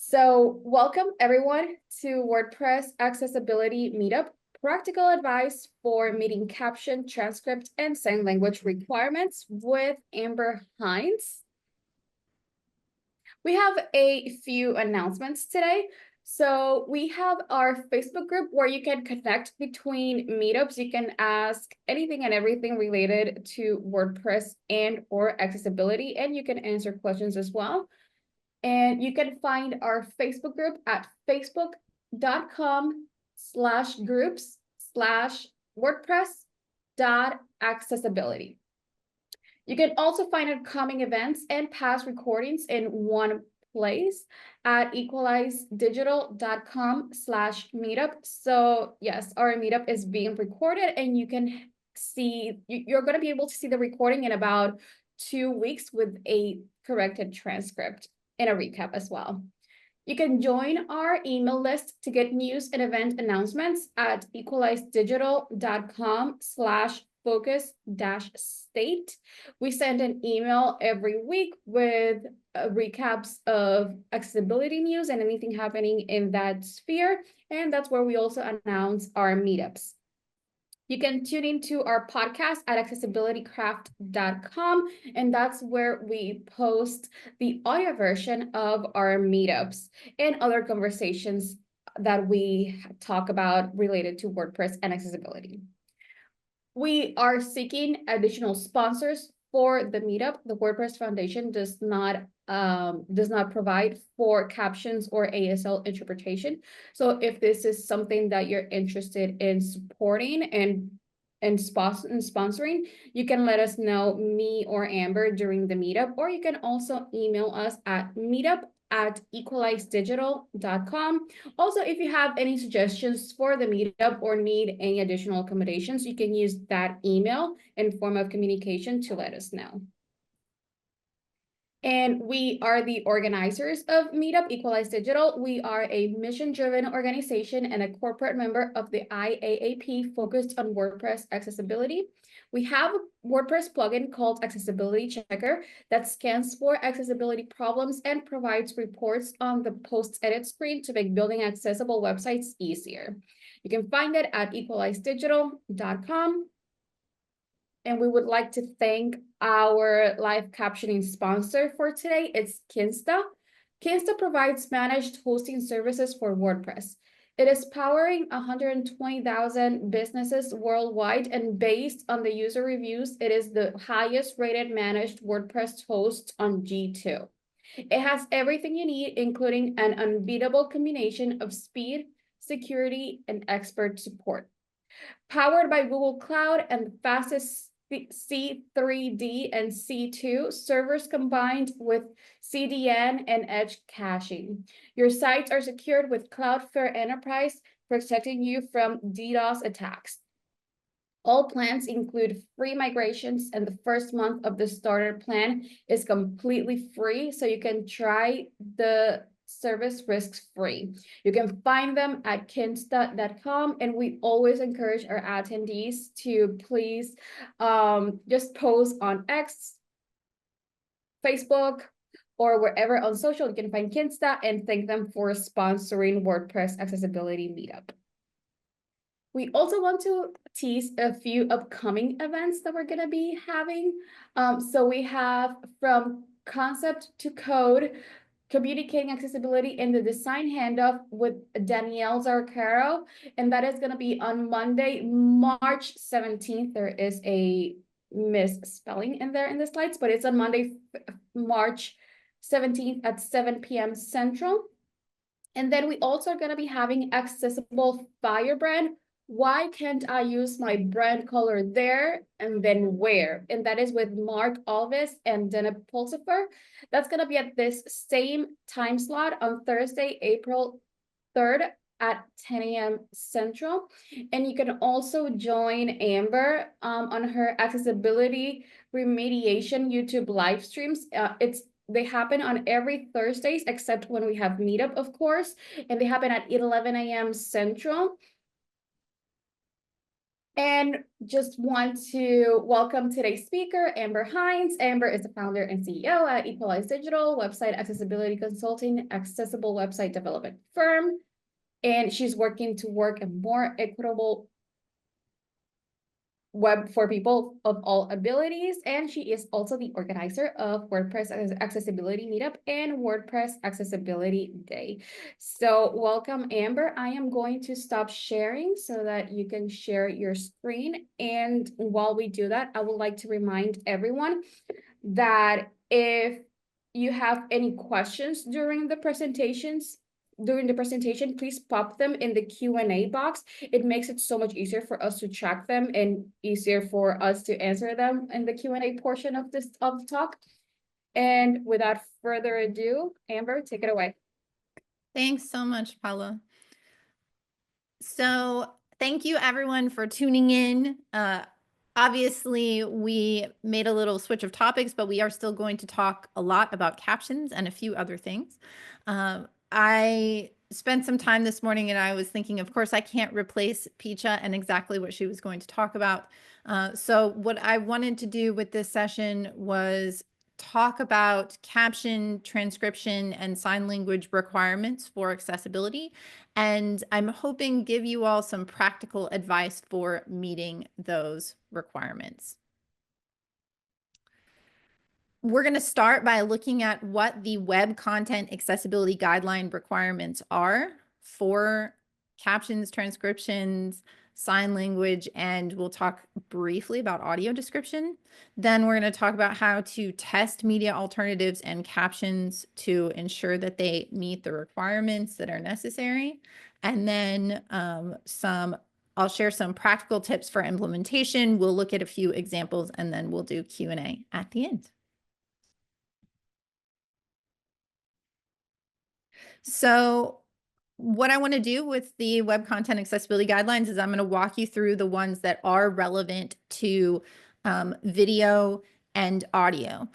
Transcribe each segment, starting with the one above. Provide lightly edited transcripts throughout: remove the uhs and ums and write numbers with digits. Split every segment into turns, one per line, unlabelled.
So welcome everyone to WordPress Accessibility Meetup, practical advice for meeting caption, transcript, and sign language requirements with Amber Hinds. We have a few announcements today. So we have our Facebook group where you can connect between meetups. You can ask anything and everything related to WordPress and or accessibility, and you can answer questions as well. And you can find our Facebook group at facebook.com/groups/WordPress.accessibility. You can also find upcoming events and past recordings in one place at equalizedigital.com/meetup. So yes, our meetup is being recorded and you can see, you're going to be able to see the recording in about 2 weeks with a corrected transcript and a recap as well. You can join our email list to get news and event announcements at equalizedigital.com/focus-state. We send an email every week with recaps of accessibility news and anything happening in that sphere. And that's where we also announce our meetups. You can tune into our podcast at accessibilitycraft.com, and that's where we post the audio version of our meetups and other conversations that we talk about related to WordPress and accessibility. We are seeking additional sponsors for the meetup. The WordPress Foundation does not provide for captions or ASL interpretation. So if this is something that you're interested in supporting and sponsoring, you can let us know, me or Amber, during the meetup, or you can also email us at meetup@equalizedigital.com. Also, if you have any suggestions for the meetup or need any additional accommodations, you can use that email and form of communication to let us know. And we are the organizers of Meetup Equalize Digital. We are a mission-driven organization and a corporate member of the IAAP focused on WordPress accessibility. We have a WordPress plugin called Accessibility Checker that scans for accessibility problems and provides reports on the post edit screen to make building accessible websites easier. You can find it at equalizedigital.com. And we would like to thank our live captioning sponsor for today. It's Kinsta. Kinsta provides managed hosting services for WordPress. It is powering 120,000 businesses worldwide, and based on the user reviews, it is the highest rated managed WordPress host on G2. It has everything you need, including an unbeatable combination of speed, security, and expert support. Powered by Google Cloud and the fastest C3D and C2 servers combined with CDN and edge caching. Your sites are secured with Cloudflare Enterprise, protecting you from DDoS attacks. All plans include free migrations, and the first month of the starter plan is completely free, so you can try the service risks free. You can find them at kinsta.com, and we always encourage our attendees to please just post on X, Facebook, or wherever on social. You can find Kinsta and thank them for sponsoring WordPress Accessibility Meetup. We also want to tease a few upcoming events that we're going to be having. So we have From Concept to Code, Communicating Accessibility in the Design Handoff with Danielle Zarcaro, and that is going to be on Monday, March 17th. There is a misspelling in there in the slides, but it's on Monday, March 17th at 7 p.m. Central. And then we also are going to be having Accessible Firebrand. Why can't I use my brand color there and then where? And that is with Mark Alves and Dana Pulsifer. That's going to be at this same time slot on Thursday, April 3rd at 10 a.m. Central. And you can also join Amber on her accessibility remediation YouTube live streams. They happen on every Thursdays, except when we have Meetup, of course, and they happen at 11 a.m. Central. And just want to welcome today's speaker, Amber Hinds. Amber is the founder and CEO at Equalize Digital, website accessibility consulting, accessible website development firm. And she's working to work a more equitable web for people of all abilities. And she is also the organizer of WordPress Accessibility Meetup and WordPress Accessibility Day. So welcome, Amber. I am going to stop sharing so that you can share your screen. And while we do that, I would like to remind everyone that if you have any questions during the presentation, please pop them in the Q&A box. It makes it so much easier for us to track them and easier for us to answer them in the Q&A portion of the talk. And without further ado, Amber, take it away.
Thanks so much, Paula. So thank you everyone for tuning in. Obviously, we made a little switch of topics, but we are still going to talk a lot about captions and a few other things. I spent some time this morning and I was thinking, of course, I can't replace Picha and exactly what she was going to talk about. So what I wanted to do with this session was talk about caption, transcription, and sign language requirements for accessibility. And I'm hoping give you all some practical advice for meeting those requirements. We're going to start by looking at what the web content accessibility guideline requirements are for captions, transcriptions, sign language, and we'll talk briefly about audio description. Then we're going to talk about how to test media alternatives and captions to ensure that they meet the requirements that are necessary. And then I'll share some practical tips for implementation. We'll look at a few examples and then we'll do Q&A at the end. So what I want to do with the web content accessibility guidelines is I'm going to walk you through the ones that are relevant to video and audio.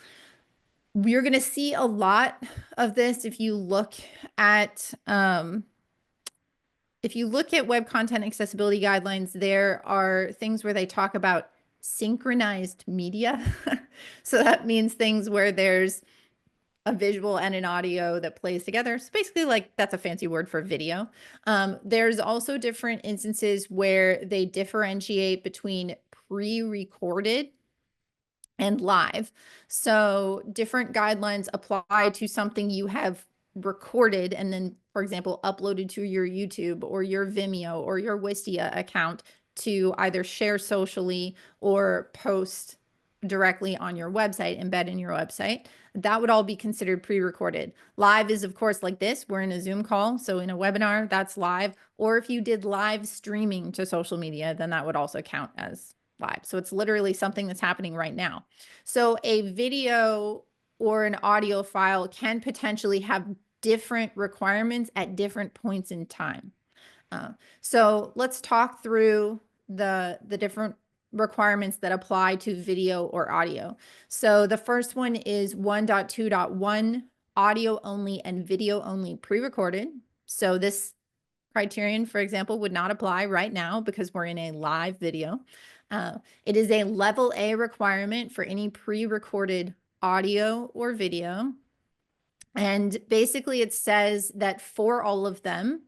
We're going to see a lot of this if you look at web content accessibility guidelines. There are things where they talk about synchronized media. So that means things where there's a visual and an audio that plays together. So basically, like, that's a fancy word for video. There's also different instances where they differentiate between pre-recorded and live. So different guidelines apply to something you have recorded and then, for example, uploaded to your YouTube or your Vimeo or your Wistia account to either share socially or post directly on your website, embed in your website. That would all be considered pre-recorded. Live is, of course, like this. We're in a Zoom call. So in a webinar, that's live. Or if you did live streaming to social media, then that would also count as live. So it's literally something that's happening right now. So a video or an audio file can potentially have different requirements at different points in time. So let's talk through the different requirements that apply to video or audio. So the first one is 1.2.1 audio only and video only pre-recorded. So this criterion, for example, would not apply right now because we're in a live video. It is a level A requirement for any pre-recorded audio or video. And basically it says that for all of them,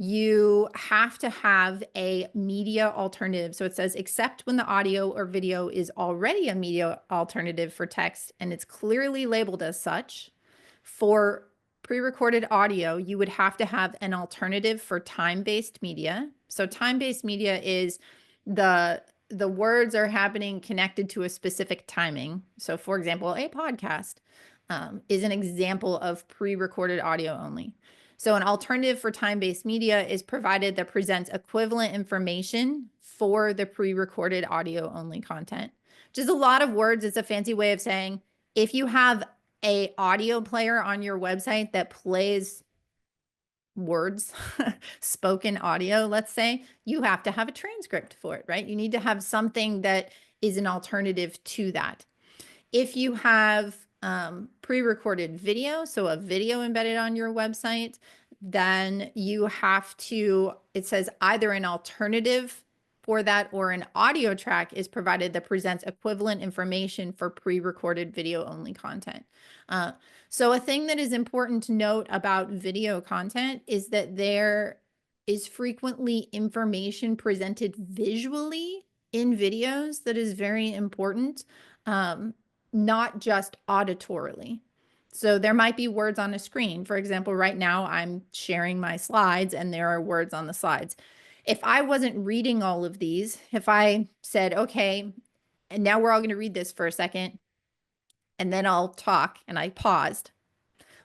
you have to have a media alternative. So it says, except when the audio or video is already a media alternative for text and it's clearly labeled as such. For pre-recorded audio, you would have to have an alternative for time-based media. So time-based media is the words are happening connected to a specific timing. So for example, a podcast is an example of pre-recorded audio only. So an alternative for time-based media is provided that presents equivalent information for the pre-recorded audio only content. Just a lot of words. It's a fancy way of saying if you have an audio player on your website that plays words, spoken audio, let's say, you have to have a transcript for it, right? You need to have something that is an alternative to that. If you have pre-recorded video, so a video embedded on your website, then you have to, it says either an alternative for that, or an audio track is provided that presents equivalent information for pre-recorded video-only content. So a thing that is important to note about video content is that there is frequently information presented visually in videos that is very important, not just auditorily. So there might be words on a screen. For example, right now I'm sharing my slides and there are words on the slides. If I wasn't reading all of these, if I said, okay, and now we're all going to read this for a second, and then I'll talk, and I paused,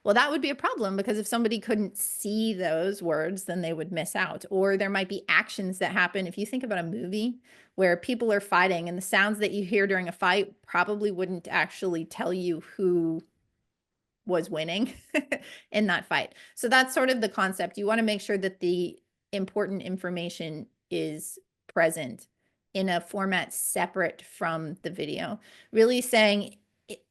well, that would be a problem, because if somebody couldn't see those words, then they would miss out. Or there might be actions that happen. If you think about a movie where people are fighting, and the sounds that you hear during a fight probably wouldn't actually tell you who was winning in that fight. So that's sort of the concept. You want to make sure that the important information is present in a format separate from the video. Really saying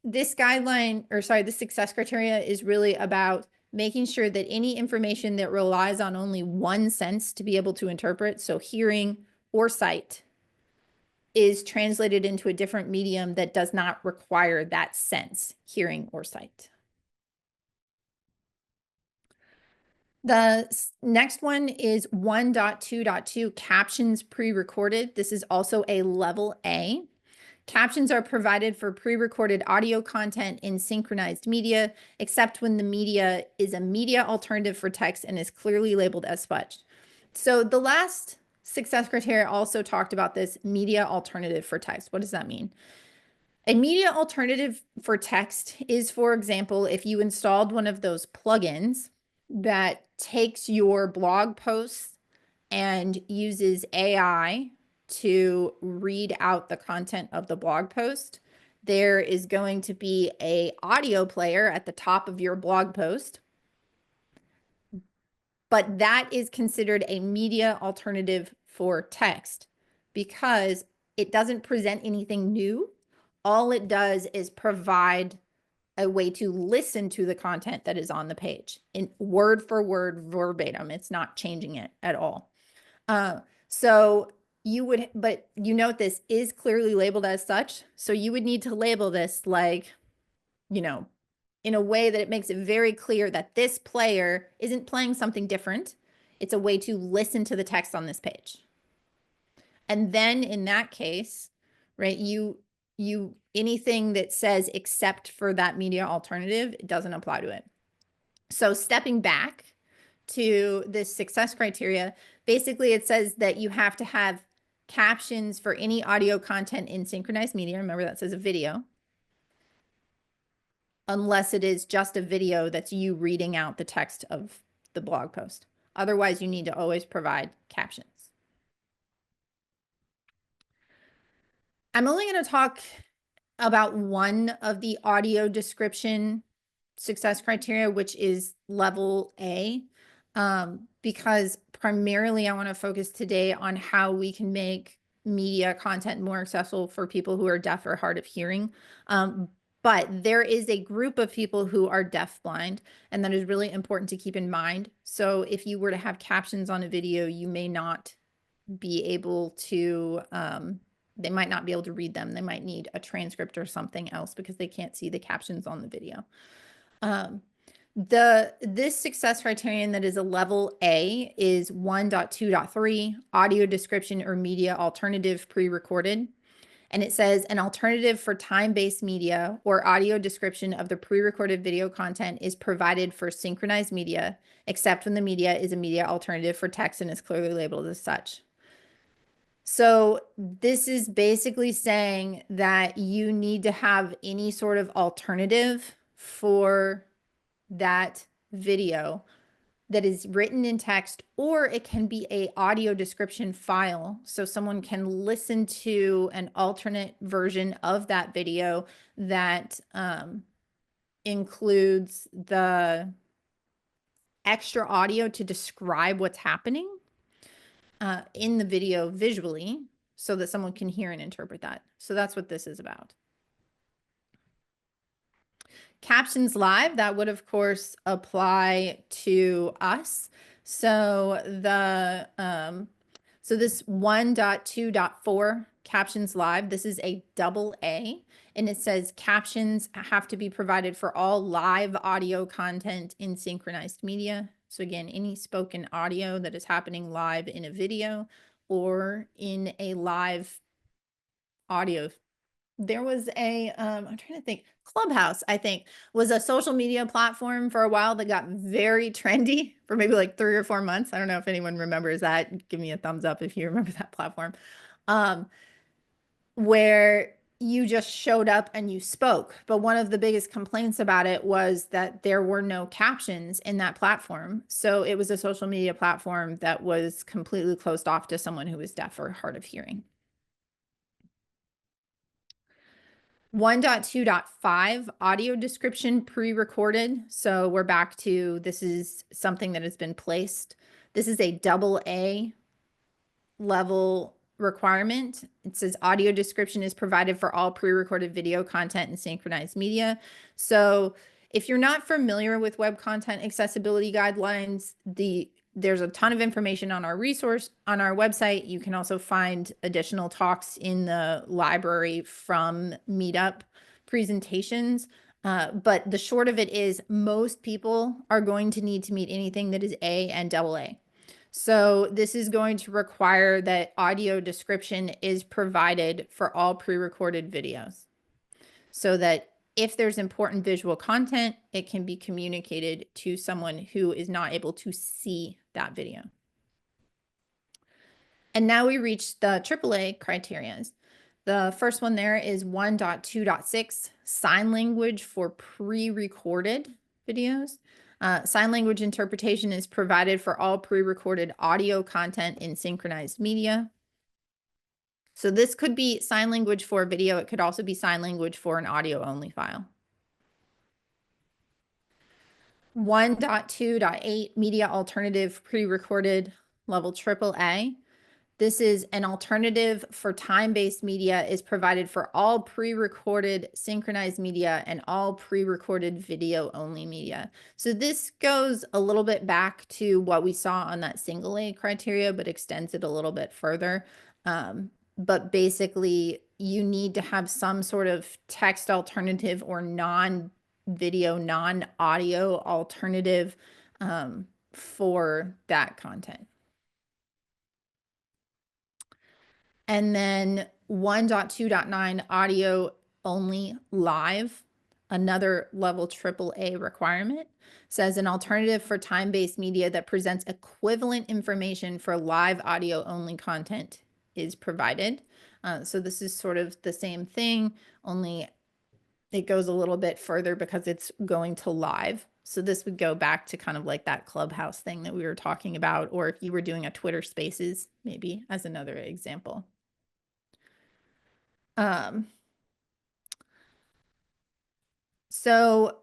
this guideline, or sorry, the success criteria is really about making sure that any information that relies on only one sense to be able to interpret, so hearing or sight, is translated into a different medium that does not require that sense, hearing or sight. The next one is 1.2.2 captions pre-recorded. This is also a level A. Captions are provided for pre-recorded audio content in synchronized media, except when the media is a media alternative for text and is clearly labeled as such. So the last success criteria also talked about this media alternative for text. What does that mean? A media alternative for text is, for example, if you installed one of those plugins that takes your blog posts and uses AI to read out the content of the blog post. There is going to be an audio player at the top of your blog post, but that is considered a media alternative for text because it doesn't present anything new. All it does is provide a way to listen to the content that is on the page in word for word verbatim. It's not changing it at all. So you would, but you note this is clearly labeled as such. So you would need to label this like, in a way that it makes it very clear that this player isn't playing something different. It's a way to listen to the text on this page. And then in that case, right, anything that says except for that media alternative, it doesn't apply to it. So stepping back to this success criteria, basically it says that you have to have captions for any audio content in synchronized media. Remember, that says a video, unless it is just a video that's you reading out the text of the blog post. Otherwise, you need to always provide captions. I'm only going to talk about one of the audio description success criteria, which is level A, because primarily I want to focus today on how we can make media content more accessible for people who are deaf or hard of hearing. But there is a group of people who are deafblind, and that is really important to keep in mind. So if you were to have captions on a video, you may not be able to, they might not be able to read them. They might need a transcript or something else because they can't see the captions on the video. This success criterion that is a level A is 1.2.3 audio description or media alternative pre-recorded. And it says an alternative for time-based media or audio description of the pre-recorded video content is provided for synchronized media, except when the media is a media alternative for text and is clearly labeled as such. So this is basically saying that you need to have any sort of alternative for that video that is written in text, or it can be a audio description file. So someone can listen to an alternate version of that video that includes the extra audio to describe what's happening in the video visually so that someone can hear and interpret that. So that's what this is about. Captions live, that would of course apply to us. So the So this 1.2.4 captions live, this is a double A, and it says captions have to be provided for all live audio content in synchronized media. So again, any spoken audio that is happening live in a video or in a live audio. There was a, I'm trying to think, Clubhouse, I think, was a social media platform for a while that got very trendy for maybe like 3 or 4 months. I don't know if anyone remembers that. Give me a thumbs up if you remember that platform. Where you just showed up and you spoke. But one of the biggest complaints about it was that there were no captions in that platform. So it was a social media platform that was completely closed off to someone who was deaf or hard of hearing. 1.2.5 audio description pre-recorded. So we're back to, this is something that has been placed. This is a double A level requirement. It says audio description is provided for all pre-recorded video content and synchronized media. So if you're not familiar with web content accessibility guidelines, there's a ton of information on our resource on our website. You can also find additional talks in the library from Meetup presentations. But the short of it is most people are going to need to meet anything that is A and double A. So this is going to require that audio description is provided for all pre-recorded videos so that if there's important visual content, it can be communicated to someone who is not able to see that video. And now we reach the AAA criteria. The first one there is 1.2.6, sign language for pre-recorded videos. Sign language interpretation is provided for all pre-recorded audio content in synchronized media. So this could be sign language for a video. It could also be sign language for an audio only file. 1.2.8 media alternative pre-recorded level AAA. This is an alternative for time-based media is provided for all pre-recorded synchronized media and all pre-recorded video only media. So this goes a little bit back to what we saw on that single A criteria, but extends it a little bit further. But basically you need to have some sort of text alternative or non-video, non-audio alternative for that content. And then 1.2.9 audio only live, another level AAA requirement, says an alternative for time-based media that presents equivalent information for live audio only content is provided. So this is sort of the same thing, only it goes a little bit further because it's going to live. So this would go back to kind of like that Clubhouse thing that we were talking about, or if you were doing a Twitter Spaces, maybe as another example. So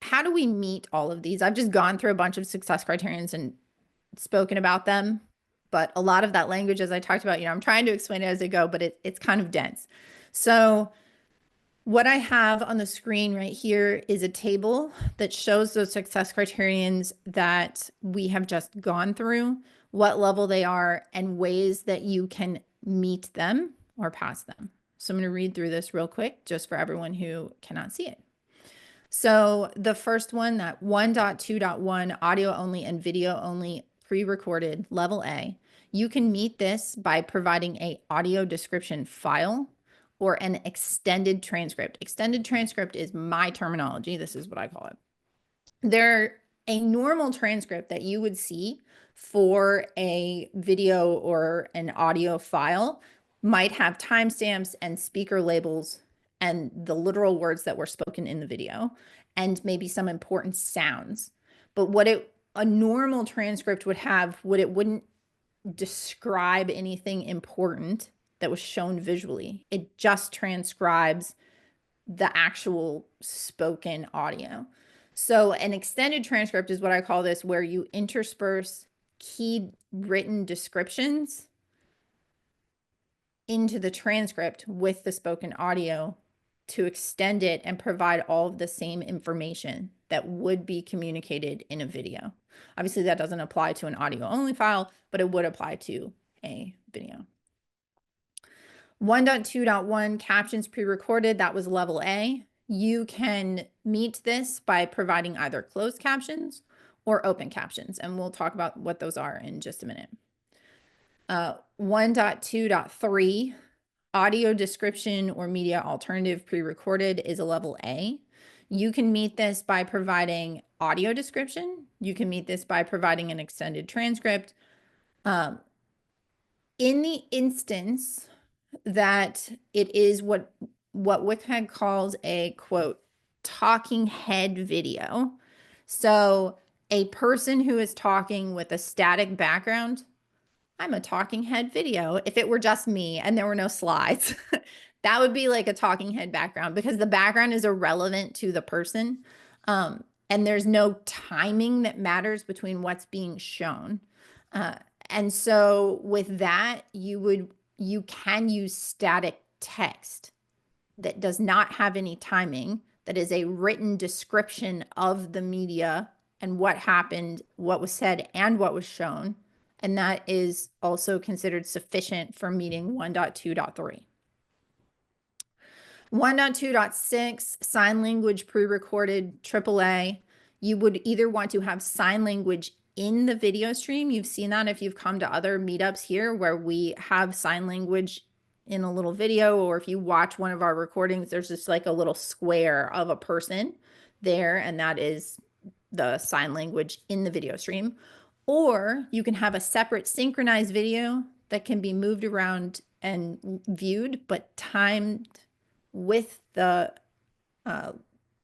how do we meet all of these? I've just gone through a bunch of success criterions and spoken about them, but a lot of that language, as I talked about, I'm trying to explain it as I go, but it's kind of dense. So what I have on the screen right here is a table that shows those success criterions that we have just gone through, what level they are, and ways that you can meet them or pass them. So I'm going to read through this real quick just for everyone who cannot see it. So the first one, that 1.2.1 audio only and video only pre-recorded level A, you can meet this by providing a audio description file or an extended transcript. Extended transcript is my terminology. This is what I call it. A normal transcript that you would see for a video or an audio file might have timestamps and speaker labels and the literal words that were spoken in the video, and maybe some important sounds. But what a normal transcript would have, it wouldn't describe anything important that was shown visually. It just transcribes the actual spoken audio. So an extended transcript is what I call this, where you intersperse key written descriptions into the transcript with the spoken audio to extend it and provide all of the same information that would be communicated in a video. Obviously, that doesn't apply to an audio only file, but it would apply to a video. 1.2.1 captions pre-recorded, that was level A. You can meet this by providing either closed captions or open captions, and we'll talk about what those are in just a minute. 1.2.3 audio description or media alternative pre-recorded is a level A. You can meet this by providing audio description. You can meet this by providing an extended transcript. In the instance that it is what WCAG calls a, quote, talking head video. So a person who is talking with a static background, I'm a talking head video. If it were just me and there were no slides, that would be like a talking head background because the background is irrelevant to the person. And there's no timing that matters between what's being shown. And so with that, you can use static text that does not have any timing, that is a written description of the media and what happened, what was said, and what was shown. And that is also considered sufficient for meeting 1.2.3. 1.2.6, sign language pre-recorded AAA. You would either want to have sign language in the video stream. You've seen that if you've come to other meetups here where we have sign language in a little video, or if you watch one of our recordings, there's just like a little square of a person there, and that is the sign language in the video stream. Or you can have a separate synchronized video that can be moved around and viewed, but timed with the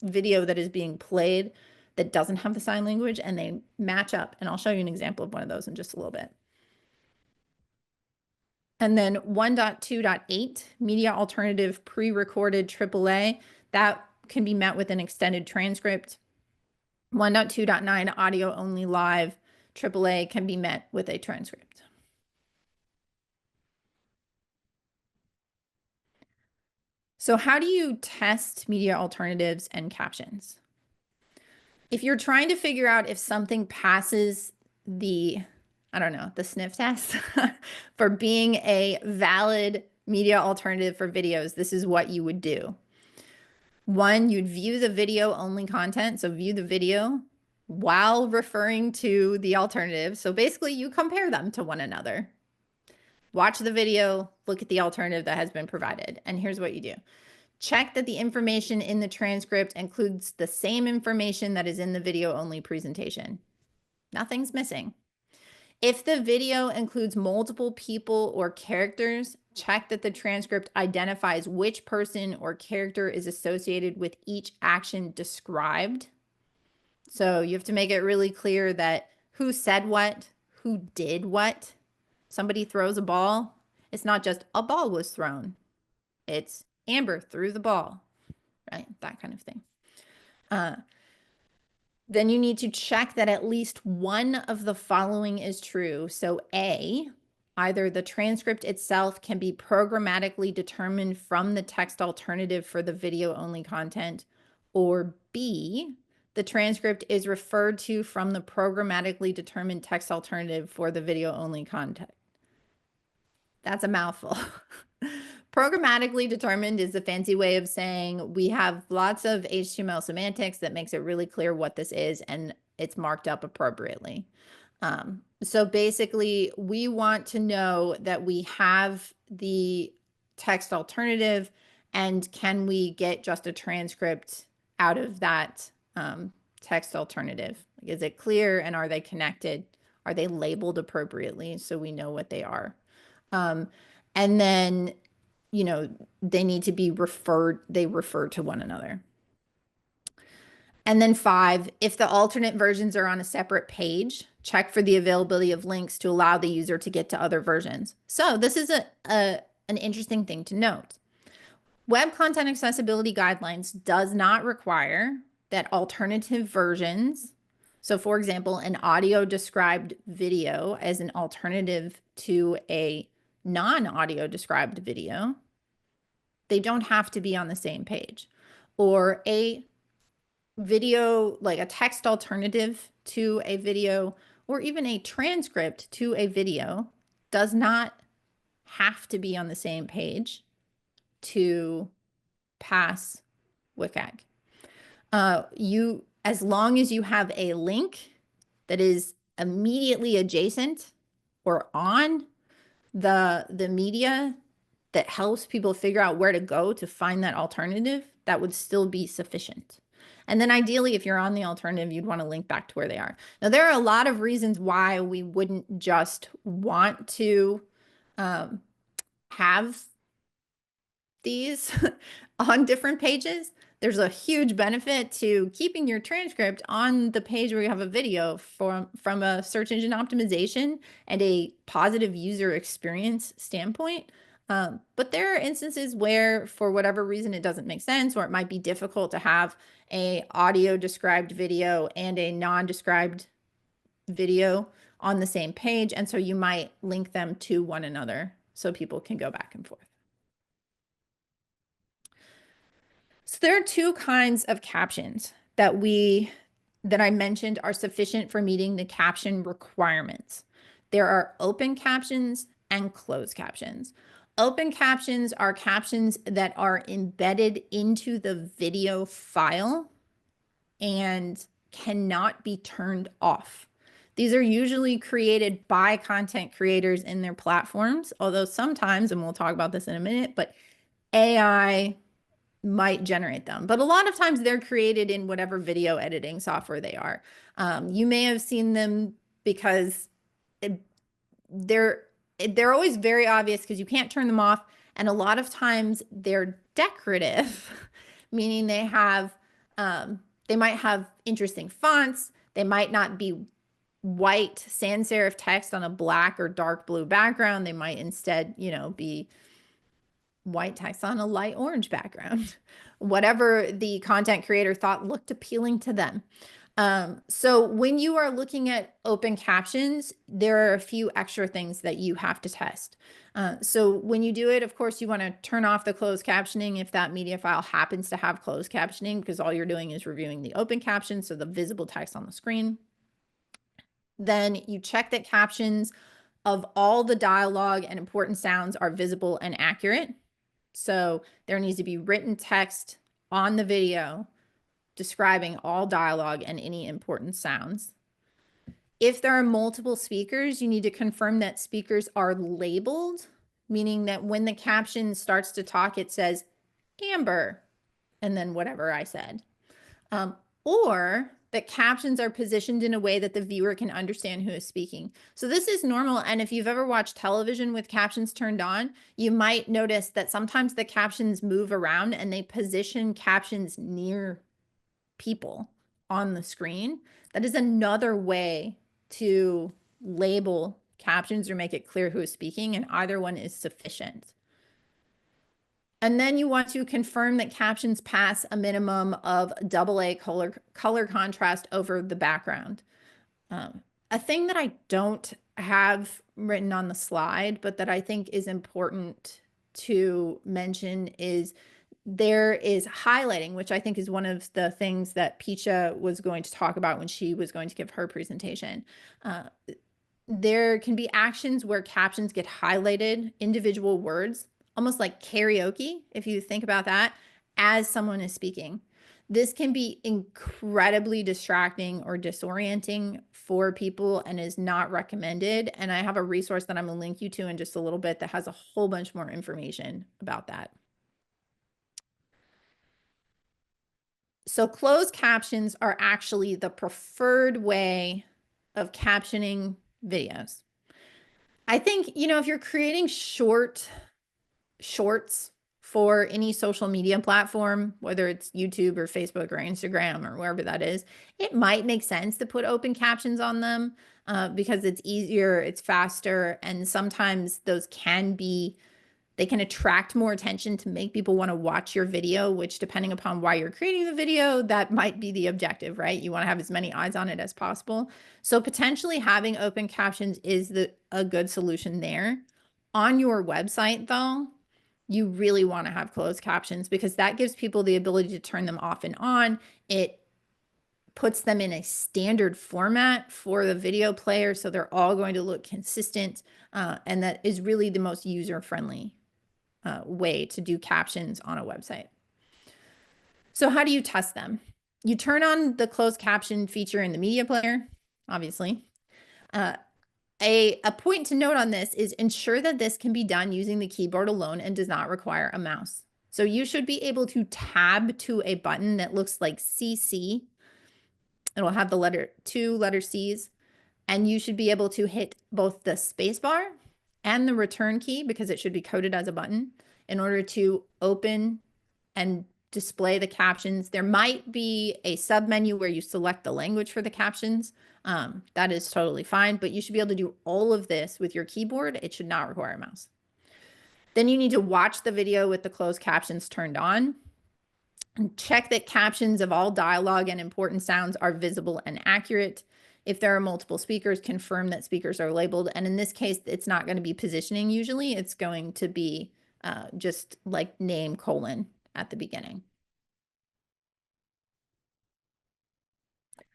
video that is being played that doesn't have the sign language, and they match up. And I'll show you an example of one of those in just a little bit. And then 1.2.8, media alternative pre-recorded AAA, that can be met with an extended transcript. 1.2.9, audio only live AAA can be met with a transcript. So how do you test media alternatives and captions? If you're trying to figure out if something passes the, I don't know, the sniff test for being a valid media alternative for videos, this is what you would do. One, you'd view the video only content. So view the video while referring to the alternative. So basically you compare them to one another. Watch the video, look at the alternative that has been provided. And here's what you do. Check that the information in the transcript includes the same information that is in the video only presentation. Nothing's missing. If the video includes multiple people or characters, check that the transcript identifies which person or character is associated with each action described. So you have to make it really clear that who said what, who did what. Somebody throws a ball. It's not just a ball was thrown. It's Amber threw the ball, right? That kind of thing. Then you need to check that at least one of the following is true. So A, either the transcript itself can be programmatically determined from the text alternative for the video only content, or B, the transcript is referred to from the programmatically determined text alternative for the video only content. That's a mouthful. Programmatically determined is a fancy way of saying we have lots of HTML semantics that makes it really clear what this is, and it's marked up appropriately. So basically, we want to know that we have the text alternative, and can we get just a transcript out of that text alternative? Is it clear, and are they connected? Are they labeled appropriately so we know what they are? And then, you know, they need to be they refer to one another. And then 5, if the alternate versions are on a separate page, check for the availability of links to allow the user to get to other versions. So this is an interesting thing to note. Web Content Accessibility Guidelines does not require that alternative versions, so for example, an audio described video as an alternative to a non-audio described video, they don't have to be on the same page. Or a video, like a text alternative to a video, or even a transcript to a video does not have to be on the same page to pass WCAG. As long as you have a link that is immediately adjacent or on the media that helps people figure out where to go to find that alternative, that would still be sufficient. And then ideally, if you're on the alternative, you'd want to link back to where they are. Now, there are a lot of reasons why we wouldn't just want to have these on different pages. There's a huge benefit to keeping your transcript on the page where you have a video from a search engine optimization and a positive user experience standpoint. But there are instances where, for whatever reason, it doesn't make sense, or it might be difficult to have a audio described video and a non-described video on the same page. And so you might link them to one another so people can go back and forth. So there are two kinds of captions that I mentioned are sufficient for meeting the caption requirements. There are open captions and closed captions. Open captions are captions that are embedded into the video file and cannot be turned off. These are usually created by content creators in their platforms, although sometimes, and we'll talk about this in a minute, but AI might generate them. But a lot of times they're created in whatever video editing software they are. You may have seen them because they're always very obvious because you can't turn them off. And a lot of times they're decorative, meaning they might have interesting fonts. They might not be white sans serif text on a black or dark blue background. They might instead, be white text on a light orange background, whatever the content creator thought looked appealing to them. So when you are looking at open captions, there are a few extra things that you have to test. So when you do it, of course, you want to turn off the closed captioning if that media file happens to have closed captioning, because all you're doing is reviewing the open caption, so the visible text on the screen. Then you check that captions of all the dialogue and important sounds are visible and accurate. So there needs to be written text on the video describing all dialogue and any important sounds. If there are multiple speakers, you need to confirm that speakers are labeled, meaning that when the caption starts to talk, it says Amber, and then whatever I said. Or that captions are positioned in a way that the viewer can understand who is speaking. So this is normal. And if you've ever watched television with captions turned on, you might notice that sometimes the captions move around and they position captions near people on the screen. That is another way to label captions or make it clear who is speaking, and either one is sufficient. And then you want to confirm that captions pass a minimum of AA color contrast over the background. A thing that I don't have written on the slide, but that I think is important to mention is there is highlighting, which I think is one of the things that Picha was going to talk about when she was going to give her presentation. There can be actions where captions get highlighted, individual words, almost like karaoke, if you think about that, as someone is speaking. This can be incredibly distracting or disorienting for people and is not recommended. And I have a resource that I'm going to link you to in just a little bit that has a whole bunch more information about that. So closed captions are actually the preferred way of captioning videos. I think, if you're creating shorts for any social media platform, whether it's YouTube or Facebook or Instagram or wherever that is, it might make sense to put open captions on them because it's easier, it's faster, and sometimes those they can attract more attention to make people want to watch your video, which, depending upon why you're creating the video, that might be the objective, right? You want to have as many eyes on it as possible. So potentially having open captions is a good solution there. On your website, though, you really want to have closed captions because that gives people the ability to turn them off and on. It puts them in a standard format for the video player, so they're all going to look consistent, and that is really the most user-friendly way to do captions on a website. So how do you test them? You turn on the closed caption feature in the media player, obviously. A point to note on this is ensure that this can be done using the keyboard alone and does not require a mouse. So you should be able to tab to a button that looks like CC. It'll have the two letter C's, and you should be able to hit both the spacebar and the return key, because it should be coded as a button, in order to open and display the captions. There might be a submenu where you select the language for the captions. That is totally fine, but you should be able to do all of this with your keyboard. It should not require a mouse. Then you need to watch the video with the closed captions turned on, and check that captions of all dialogue and important sounds are visible and accurate. If there are multiple speakers, confirm that speakers are labeled. And in this case, it's not going to be positioning usually. It's going to be just like name : at the beginning.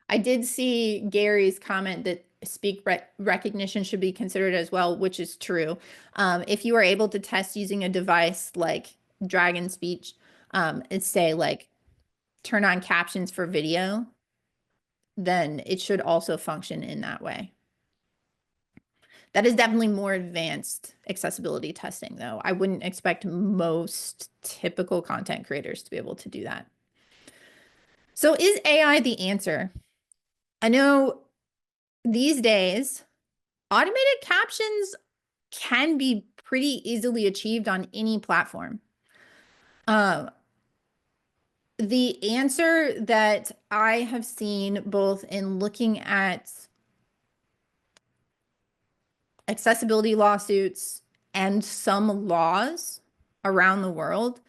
I did see Gary's comment that speak recognition should be considered as well, which is true. If you are able to test using a device like Dragon Speech, and say like turn on captions for video, then it should also function in that way. That is definitely more advanced accessibility testing, though. I wouldn't expect most typical content creators to be able to do that. So is AI the answer? I know these days, automated captions can be pretty easily achieved on any platform. The answer that I have seen both in looking at accessibility lawsuits and some laws around the world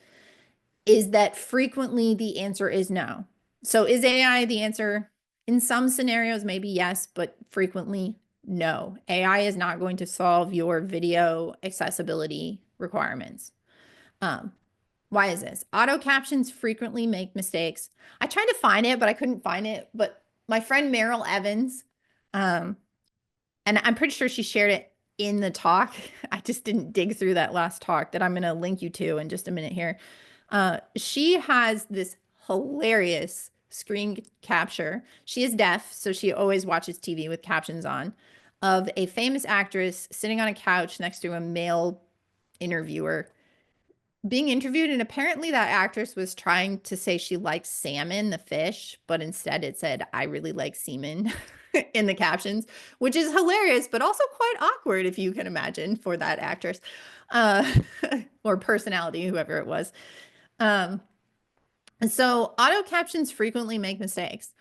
is that frequently the answer is no. So is AI the answer? In some scenarios, maybe yes, but frequently no. AI is not going to solve your video accessibility requirements. Why is this? Auto captions frequently make mistakes. I tried to find it, but I couldn't find it. But my friend Meryl Evans, and I'm pretty sure she shared it in the talk. I just didn't dig through that last talk that I'm going to link you to in just a minute here. She has this hilarious screen capture. She is deaf, so she always watches TV with captions on, of a famous actress sitting on a couch next to a male interviewer being interviewed, and apparently that actress was trying to say she likes salmon, the fish, but instead it said, "I really like semen," in the captions, which is hilarious, but also quite awkward, if you can imagine, for that actress or personality, whoever it was. And so auto captions frequently make mistakes.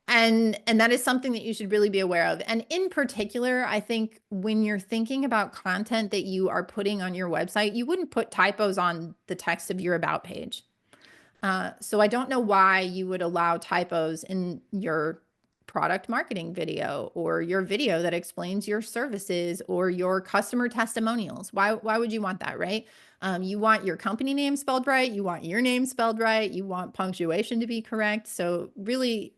And that is something that you should really be aware of. And in particular, I think when you're thinking about content that you are putting on your website, you wouldn't put typos on the text of your about page. So I don't know why you would allow typos in your product marketing video or your video that explains your services or your customer testimonials. Why would you want that, right? You want your company name spelled right. You want your name spelled right. You want punctuation to be correct. So really,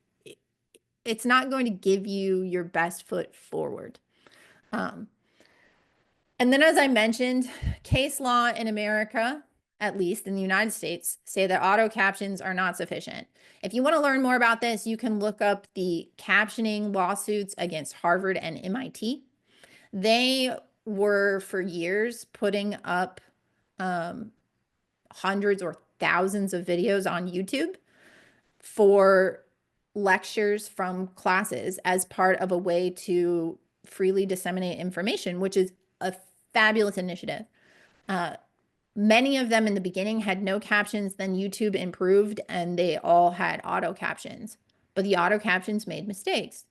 it's not going to give you your best foot forward. And then, as I mentioned, case law in America, at least in the United States, say that auto captions are not sufficient. If you want to learn more about this, you can look up the captioning lawsuits against Harvard and MIT. They were for years putting up hundreds or thousands of videos on YouTube for lectures from classes as part of a way to freely disseminate information, which is a fabulous initiative. Many of them in the beginning had no captions, then YouTube improved and they all had auto captions, but the auto captions made mistakes.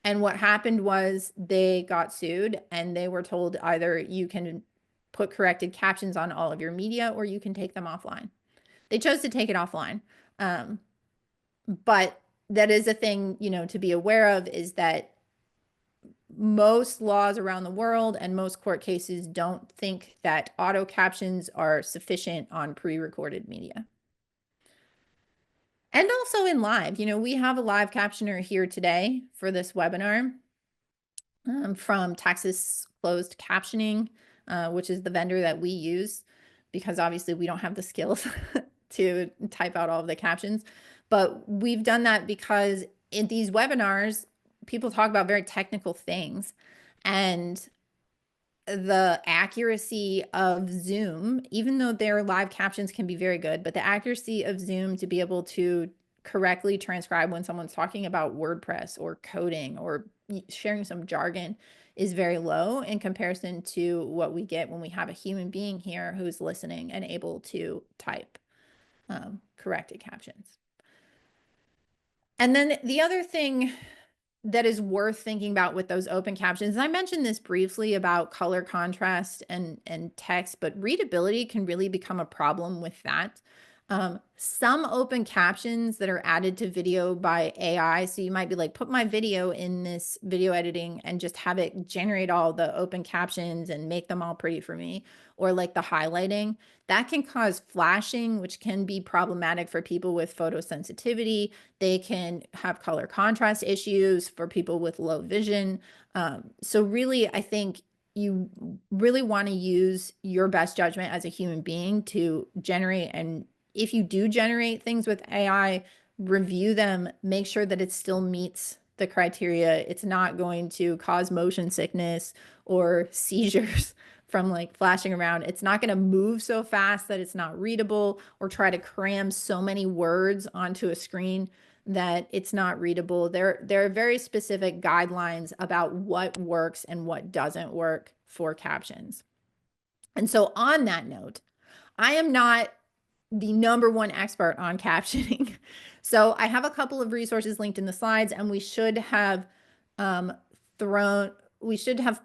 And what happened was they got sued and they were told either you can put corrected captions on all of your media or you can take them offline. They chose to take it offline. But that is a thing, to be aware of, is that most laws around the world and most court cases don't think that auto captions are sufficient on pre-recorded media. And also in live, we have a live captioner here today for this webinar from Texas Closed Captioning, which is the vendor that we use, because obviously we don't have the skills to type out all of the captions. But we've done that because in these webinars, people talk about very technical things, and the accuracy of Zoom, even though their live captions can be very good, but the accuracy of Zoom to be able to correctly transcribe when someone's talking about WordPress or coding or sharing some jargon is very low in comparison to what we get when we have a human being here who's listening and able to type corrected captions. And then the other thing that is worth thinking about with those open captions, and I mentioned this briefly about color contrast and text, but readability can really become a problem with that. Some open captions that are added to video by AI, so you might be like, put my video in this video editing and just have it generate all the open captions and make them all pretty for me, or like the highlighting. That can cause flashing, which can be problematic for people with photosensitivity. They can have color contrast issues for people with low vision. So really, I think you really want to use your best judgment as a human being to generate. And if you do generate things with AI, review them, make sure that it still meets the criteria. It's not going to cause motion sickness or seizures from like flashing around. It's not going to move so fast that it's not readable, or try to cram so many words onto a screen that it's not readable. There are very specific guidelines about what works and what doesn't work for captions. And so on that note, I am not the #1 expert on captioning. So I have a couple of resources linked in the slides, and we should have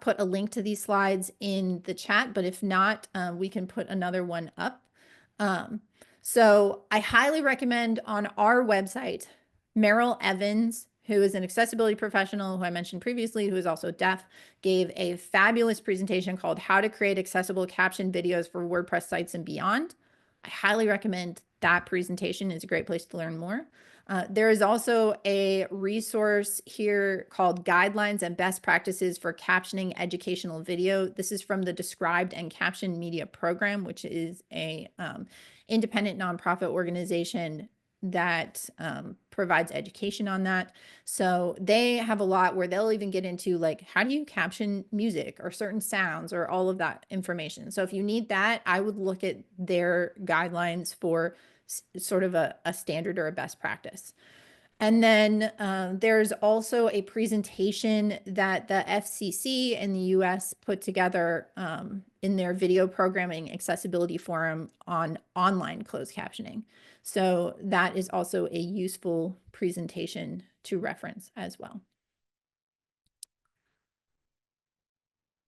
put a link to these slides in the chat, but if not, we can put another one up. So I highly recommend on our website, Merrill Evans, who is an accessibility professional who I mentioned previously, who is also deaf, gave a fabulous presentation called How to Create Accessible Caption Videos for WordPress Sites and Beyond. I highly recommend that presentation. It's a great place to learn more. There is also a resource here called Guidelines and Best Practices for Captioning Educational Video. This is from the Described and Captioned Media Program, which is a independent nonprofit organization that provides education on that. So they have a lot where they'll even get into like, how do you caption music or certain sounds or all of that information. So if you need that, I would look at their guidelines for sort of a standard or a best practice. And then there's also a presentation that the FCC in the US put together in their video programming accessibility forum on online closed captioning. So that is also a useful presentation to reference as well.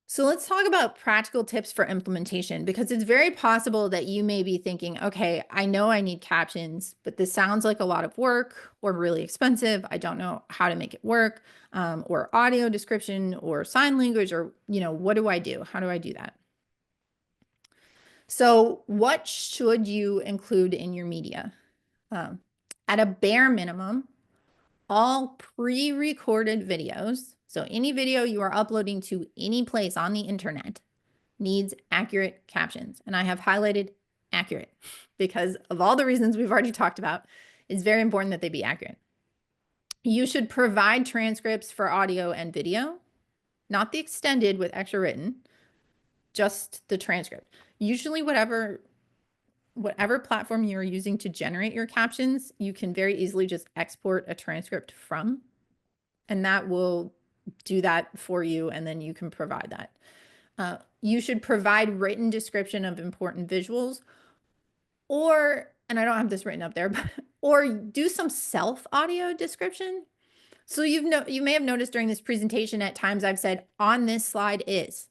So let's talk about practical tips for implementation, because it's very possible that you may be thinking, okay, I know I need captions, but this sounds like a lot of work or really expensive. I don't know how to make it work, or audio description or sign language, or, what do I do? How do I do that? So what should you include in your media? At a bare minimum, all pre-recorded videos, so any video you are uploading to any place on the internet, needs accurate captions. And I have highlighted accurate because of all the reasons we've already talked about. It's very important that they be accurate. You should provide transcripts for audio and video, not the extended with extra written, just the transcript. Usually whatever platform you're using to generate your captions, you can very easily just export a transcript from, and that will do that for you, and then you can provide that. You should provide written description of important visuals, or, and I don't have this written up there, but, or do some self-audio description. So you may have noticed during this presentation at times I've said, on this slide is,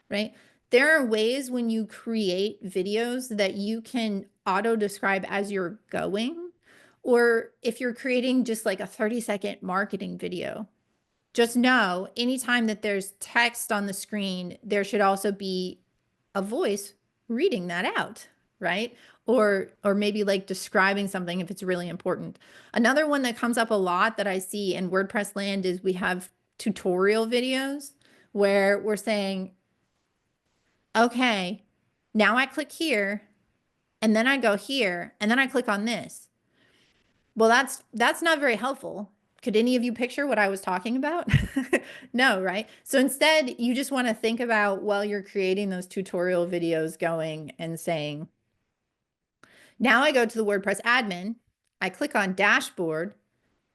right? There are ways when you create videos that you can auto-describe as you're going, or if you're creating just like a 30-second marketing video, just know anytime that there's text on the screen, there should also be a voice reading that out, right? Or maybe like describing something if it's really important. Another one that comes up a lot that I see in WordPress land is we have tutorial videos where we're saying, okay, now I click here and then I go here and then I click on this. Well, that's not very helpful. Could any of you picture what I was talking about? No, right? So instead, you just want to think about while you're creating those tutorial videos going and saying, now I go to the WordPress admin, I click on dashboard,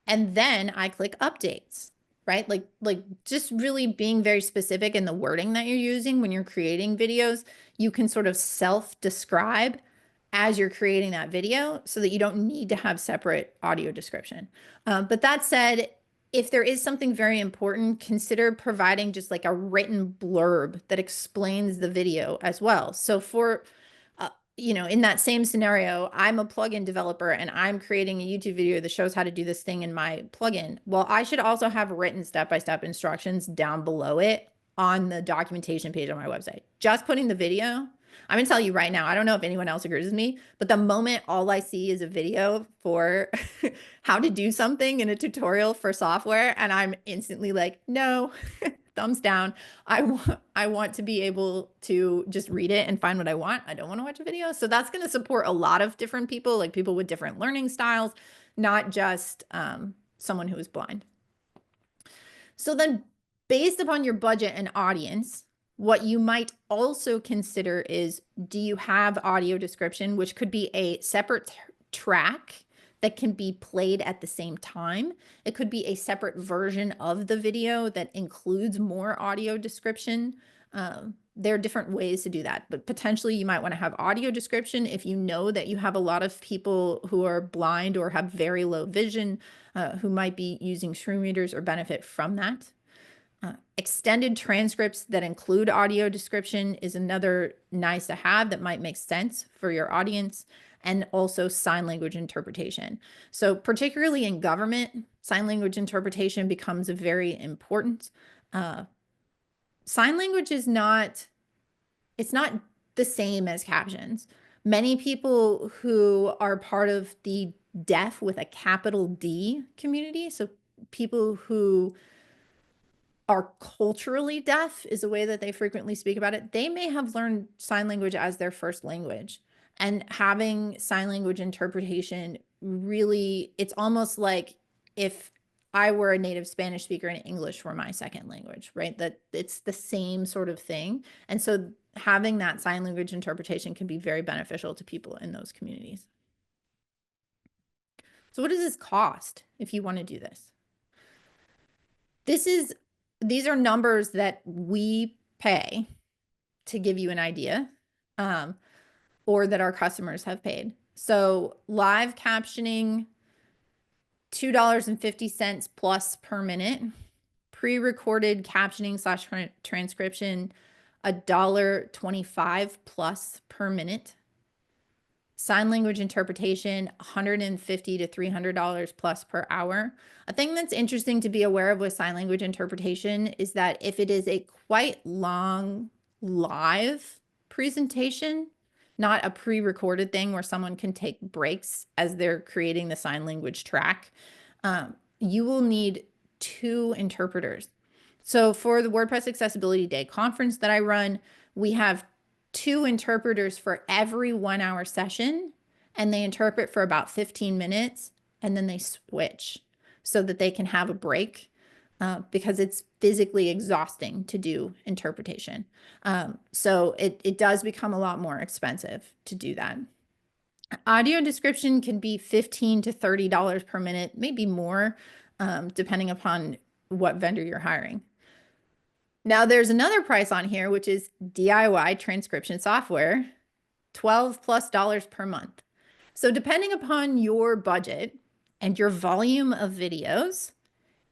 and then I click updates, right? Like just really being very specific in the wording that you're using when you're creating videos. You can sort of self-describe as you're creating that video so that you don't need to have separate audio description. But that said, if there is something very important, consider providing just like a written blurb that explains the video as well. So for in that same scenario, I'm a plugin developer and I'm creating a YouTube video that shows how to do this thing in my plugin. Well, I should also have written step-by-step instructions down below it on the documentation page on my website. Just putting the video, I'm gonna tell you right now, I don't know if anyone else agrees with me, but the moment all I see is a video for how to do something in a tutorial for software, and I'm instantly like, no, thumbs down. I want to be able to just read it and find what I want. I don't want to watch a video. So that's going to support a lot of different people, like people with different learning styles, not just someone who is blind. So then based upon your budget and audience, what you might also consider is, do you have audio description, which could be a separate track that can be played at the same time. It could be a separate version of the video that includes more audio description. There are different ways to do that, but potentially you might want to have audio description if you know that you have a lot of people who are blind or have very low vision, who might be using screen readers or benefit from that. Extended transcripts that include audio description is another nice to have that might make sense for your audience, and also sign language interpretation. So particularly in government, sign language interpretation becomes very important. Sign language is it's not the same as captions. Many people who are part of the deaf with a capital D community, so people who are culturally deaf is a way that they frequently speak about it. They may have learned sign language as their first language, and having sign language interpretation really, it's almost like if I were a native Spanish speaker and English were my second language, right? That it's the same sort of thing. And so having that sign language interpretation can be very beneficial to people in those communities. So what does this cost if you want to do this? These are numbers that we pay to give you an idea, or that our customers have paid. So live captioning, $2.50 plus per minute. Pre-recorded captioning / transcription, $1.25 plus per minute. Sign language interpretation, $150 to $300 plus per hour. A thing that's interesting to be aware of with sign language interpretation is that if it is a quite long live presentation, not a pre-recorded thing where someone can take breaks as they're creating the sign language track, you will need 2 interpreters. So for the WordPress Accessibility Day conference that I run, we have 2 interpreters for every 1-hour session, and they interpret for about 15 minutes and then they switch so that they can have a break, because it's physically exhausting to do interpretation. So it does become a lot more expensive to do that. Audio description can be $15 to $30 per minute, maybe more, depending upon what vendor you're hiring. Now there's another price on here, which is DIY transcription software, $12+ per month. So depending upon your budget and your volume of videos,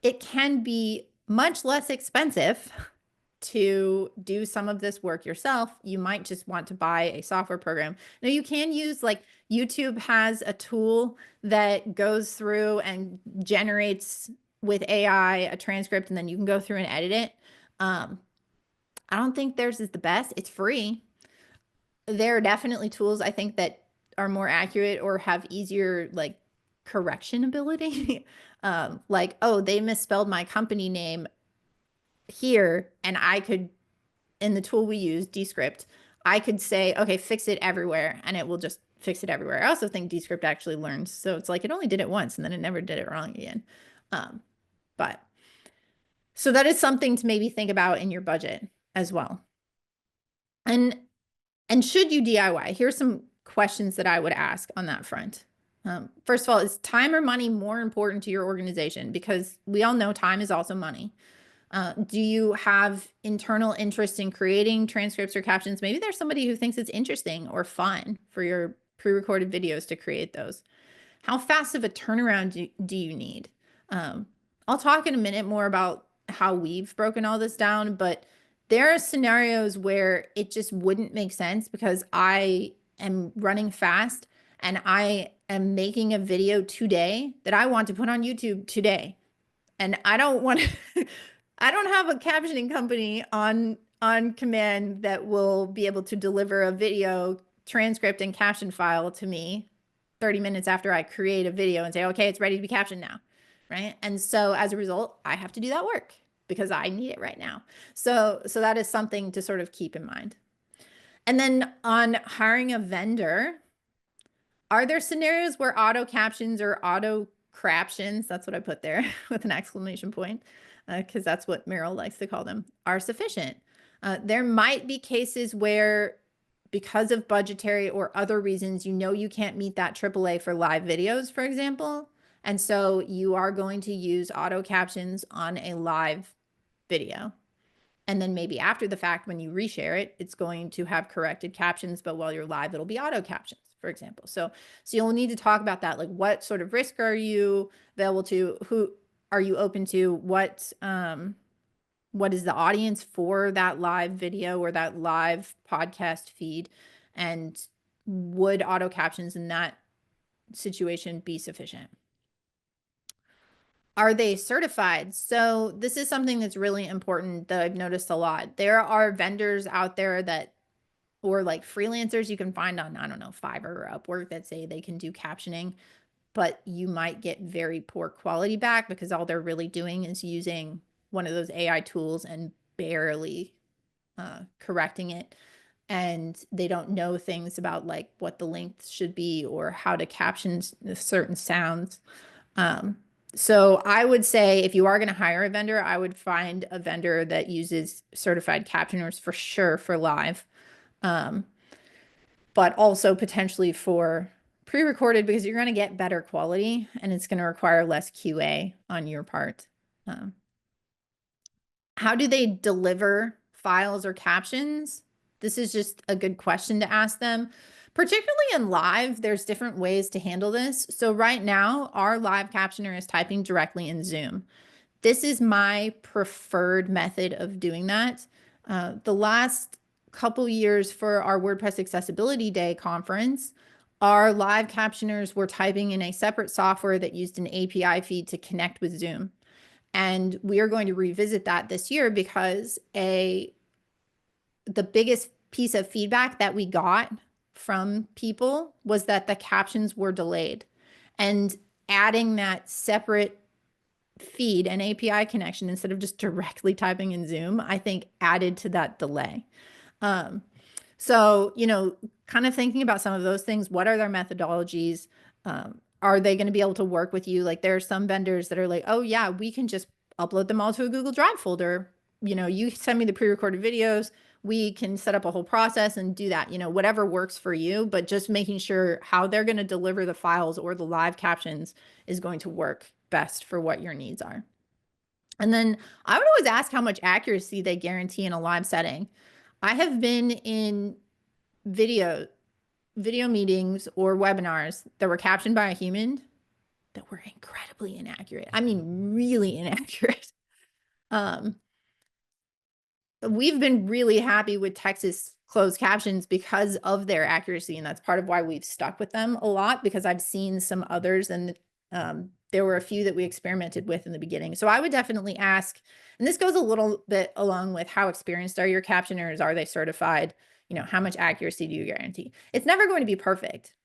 it can be much less expensive to do some of this work yourself. You might just want to buy a software program. Now you can use, like, YouTube has a tool that goes through and generates with AI a transcript, and then you can go through and edit it. I don't think theirs is the best. It's free. there are definitely tools I think that are more accurate or have easier like correction ability. Like, oh, they misspelled my company name here, and I could, in the tool we use, Descript, I could say, okay, fix it everywhere, and it will just fix it everywhere. I also think Descript actually learns. So it's like it only did it once and then it never did it wrong again. But so that is something to maybe think about in your budget as well. And should you DIY? Here's some questions that I would ask on that front. First of all, is time or money more important to your organization? Because we all know time is also money. Do you have internal interest in creating transcripts or captions? Maybe there's somebody who thinks it's interesting or fun for your pre-recorded videos to create those. How fast of a turnaround do you need? I'll talk in a minute more about how we've broken all this down, but there are scenarios where it just wouldn't make sense because I am running fast and I am making a video today that I want to put on YouTube today. And I don't want to, I don't have a captioning company on command that will be able to deliver a video transcript and caption file to me 30 minutes after I create a video and say, okay, it's ready to be captioned now, right? And so as a result, I have to do that work because I need it right now. So that is something to sort of keep in mind. And then on hiring a vendor, are there scenarios where auto captions or auto craptions, that's what I put there with an exclamation point, because that's what Meryl likes to call them, are sufficient? There might be cases where because of budgetary or other reasons, you can't meet that AAA for live videos, for example. And so you are going to use auto captions on a live video. And then maybe after the fact, when you reshare it, it's going to have corrected captions, but while you're live, it'll be auto captions, for example. So you'll need to talk about that. Like, what sort of risk are you available to? Who are you open to? What is the audience for that live video or that live podcast feed? And would auto captions in that situation be sufficient? Are they certified? So this is something that's really important that I've noticed a lot. There are vendors out there that, or like freelancers you can find on, I don't know, Fiverr or Upwork that say they can do captioning, but you might get very poor quality back because all they're really doing is using one of those AI tools and barely correcting it. And they don't know things about like what the length should be or how to caption certain sounds. So I would say if you are going to hire a vendor, I would find a vendor that uses certified captioners for sure for live, but also potentially for pre-recorded because you're going to get better quality and it's going to require less QA on your part. How do they deliver files or captions? This is just a good question to ask them. Particularly in live, there's different ways to handle this. So right now, our live captioner is typing directly in Zoom. This is my preferred method of doing that. The last couple years for our WordPress Accessibility Day conference, our live captioners were typing in a separate software that used an API feed to connect with Zoom. And we are going to revisit that this year because the biggest piece of feedback that we got from people was that the captions were delayed, and adding that separate feed and API connection instead of just directly typing in Zoom, I think added to that delay. So, kind of thinking about some of those things, what are their methodologies? Are they going to be able to work with you? Like there are some vendors that are like, oh yeah, we can just upload them all to a Google Drive folder. You send me the pre-recorded videos, we can set up a whole process and do that, whatever works for you, but just making sure how they're going to deliver the files or the live captions is going to work best for what your needs are. And then I would always ask how much accuracy they guarantee in a live setting. I have been in video meetings or webinars that were captioned by a human that were incredibly inaccurate. I mean, really inaccurate. We've been really happy with Texas closed captions because of their accuracy. And that's part of why we've stuck with them a lot, because I've seen some others and there were a few that we experimented with in the beginning. So I would definitely ask, and this goes a little bit along with how experienced are your captioners? Are they certified? you know, how much accuracy do you guarantee? It's never going to be perfect.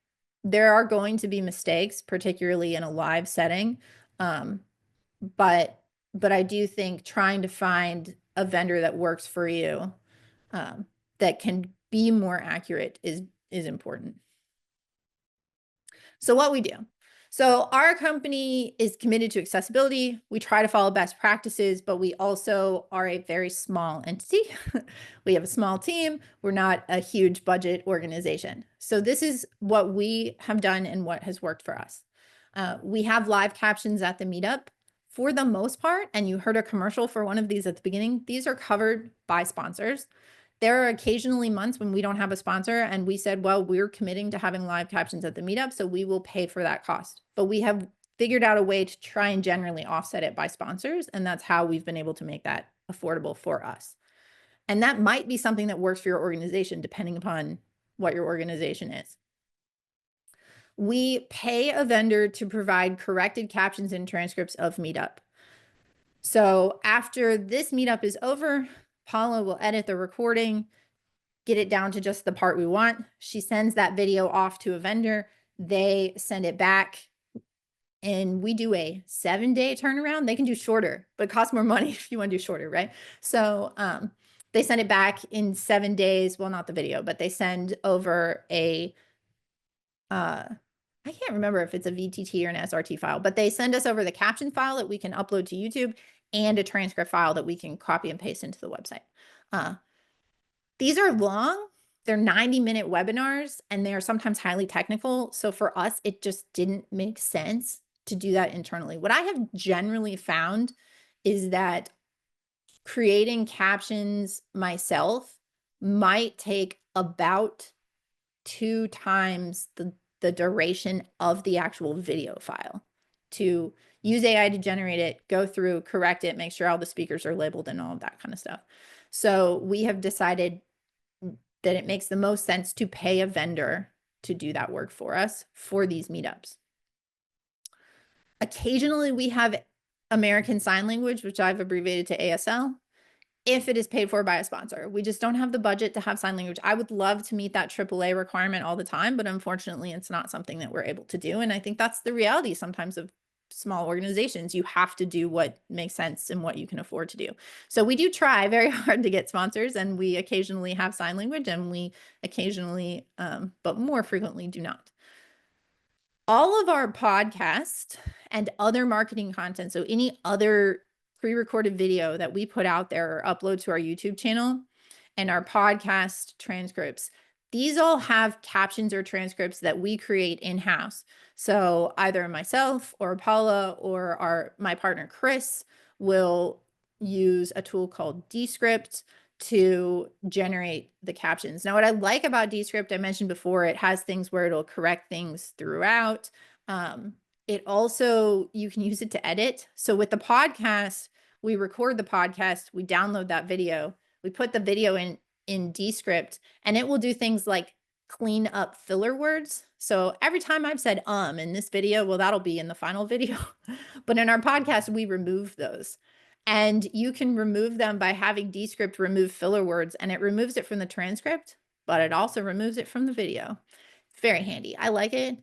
There are going to be mistakes, particularly in a live setting. But I do think trying to find a vendor that works for you, that can be more accurate is important. So what we do. So our company is committed to accessibility. We try to follow best practices, but we also are a very small entity. We have a small team. We're not a huge budget organization. So this is what we have done and what has worked for us. We have live captions at the meetup for the most part, and you heard a commercial for one of these at the beginning. These are covered by sponsors. There are occasionally months when we don't have a sponsor and we said, well, we're committing to having live captions at the meetup, so we will pay for that cost. But we have figured out a way to try and generally offset it by sponsors, and that's how we've been able to make that affordable for us. And that might be something that works for your organization, depending upon what your organization is. We pay a vendor to provide corrected captions and transcripts of Meetup. So after this Meetup is over, Paula will edit the recording, get it down to just the part we want. She sends that video off to a vendor. They send it back, and we do a 7-day turnaround. They can do shorter, but it costs more money if you want to do shorter, right? So they send it back in 7 days. Well, not the video, but they send over a, I can't remember if it's a VTT or an SRT file, but they send us over the caption file that we can upload to YouTube and a transcript file that we can copy and paste into the website. These are long. They're 90-minute webinars, and they are sometimes highly technical. So for us, it just didn't make sense to do that internally. What I have generally found is that creating captions myself might take about 2 times the duration of the actual video file. To use AI to generate it, go through, correct it, make sure all the speakers are labeled and all of that kind of stuff. So we have decided that it makes the most sense to pay a vendor to do that work for us for these meetups. Occasionally we have American Sign Language, which I've abbreviated to ASL, if it is paid for by a sponsor. We just don't have the budget to have sign language. I would love to meet that AAA requirement all the time, but unfortunately it's not something that we're able to do. And I think that's the reality sometimes of small organizations. You have to do what makes sense and what you can afford to do. So we do try very hard to get sponsors, and we occasionally have sign language, and we occasionally, but more frequently, do not. All of our podcasts and other marketing content, so any other pre-recorded video that we put out there or upload to our YouTube channel, and our podcast transcripts, these all have captions or transcripts that we create in-house. So either myself or Paula or my partner Chris will use a tool called Descript to generate the captions. Now, what I like about Descript, I mentioned before, it has things where it'll correct things throughout. It also, you can use it to edit. So with the podcast, we record the podcast, we download that video, we put the video in Descript, and it will do things like clean up filler words. So every time I've said in this video, well, that'll be in the final video. But in our podcast, we remove those. And you can remove them by having Descript remove filler words, and it removes it from the transcript, but it also removes it from the video. It's very handy. I like it.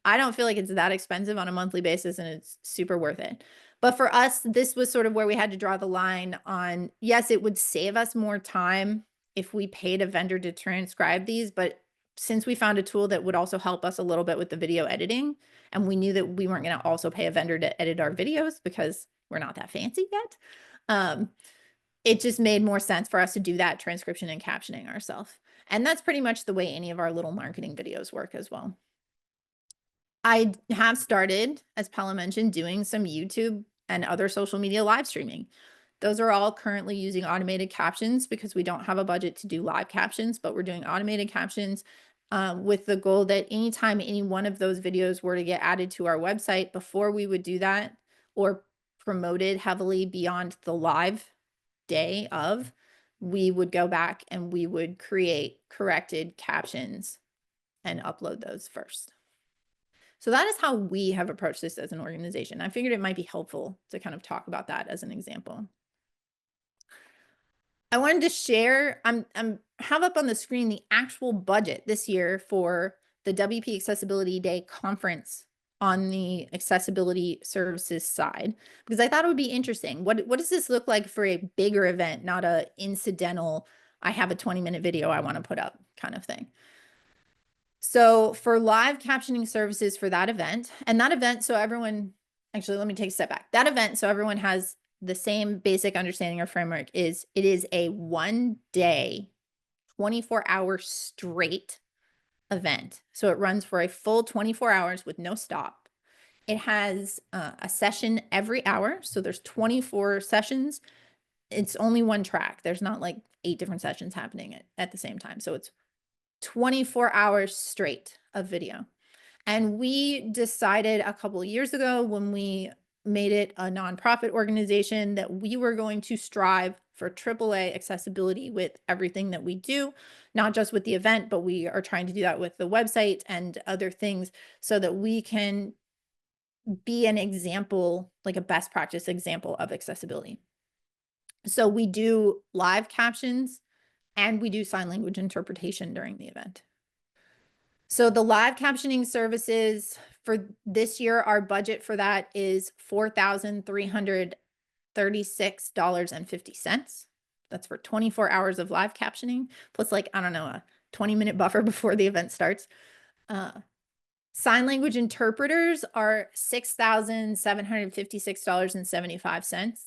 I don't feel like it's that expensive on a monthly basis, and it's super worth it. But for us, this was sort of where we had to draw the line on, yes, it would save us more time if we paid a vendor to transcribe these, but since we found a tool that would also help us a little bit with the video editing, and we knew that we weren't going to also pay a vendor to edit our videos because we're not that fancy yet, it just made more sense for us to do that transcription and captioning ourselves. And that's pretty much the way any of our little marketing videos work as well. I have started, as Paula mentioned, doing some YouTube and other social media live streaming. Those are all currently using automated captions because we don't have a budget to do live captions, but we're doing automated captions with the goal that anytime any one of those videos were to get added to our website, before we would do that or promoted heavily beyond the live day of, we would go back and we would create corrected captions and upload those first. So that is how we have approached this as an organization. I figured it might be helpful to kind of talk about that as an example. I wanted to share, I'm have up on the screen the actual budget this year for the WP Accessibility Day conference on the accessibility services side, because I thought it would be interesting. What does this look like for a bigger event, not a incidental, I have a 20-minute video I want to put up kind of thing. So for live captioning services for that event, and that event, so everyone, actually, let me take a step back. That event, so everyone has the same basic understanding or framework, is it is a 1-day, 24-hour straight event. So it runs for a full 24 hours with no stop. It has a session every hour. So there's 24 sessions. It's only one track. There's not like 8 different sessions happening at the same time. So it's 24 hours straight of video. And we decided a couple of years ago when we made it a nonprofit organization that we were going to strive for AAA accessibility with everything that we do, not just with the event, but we are trying to do that with the website and other things so that we can be an example, like a best practice example of accessibility. So we do live captions and we do sign language interpretation during the event. So the live captioning services for this year, our budget for that is $4,336.50. That's for 24 hours of live captioning, plus like, I don't know, a 20-minute buffer before the event starts. Sign language interpreters are $6,756.75.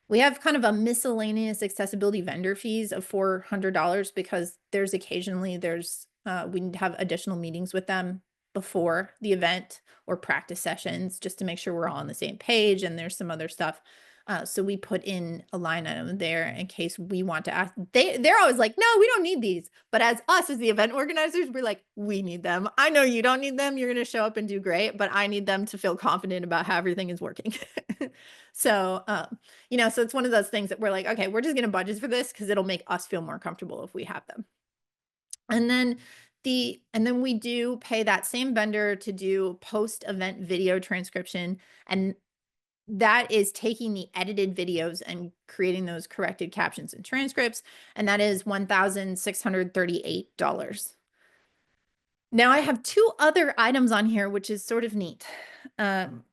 We have kind of a miscellaneous accessibility vendor fees of $400 because there's occasionally we need to have additional meetings with them before the event or practice sessions just to make sure we're all on the same page, and there's some other stuff. So we put in a line item there in case we want to ask. They're always like, no, we don't need these. But as the event organizers, we're like, we need them. I know you don't need them. You're going to show up and do great, but I need them to feel confident about how everything is working. So, so it's one of those things that we're like, okay, we're just going to budget for this because it'll make us feel more comfortable if we have them. And then we do pay that same vendor to do post-event video transcription, and that is taking the edited videos and creating those corrected captions and transcripts, and that is $1,638. Now I have 2 other items on here, which is sort of neat. And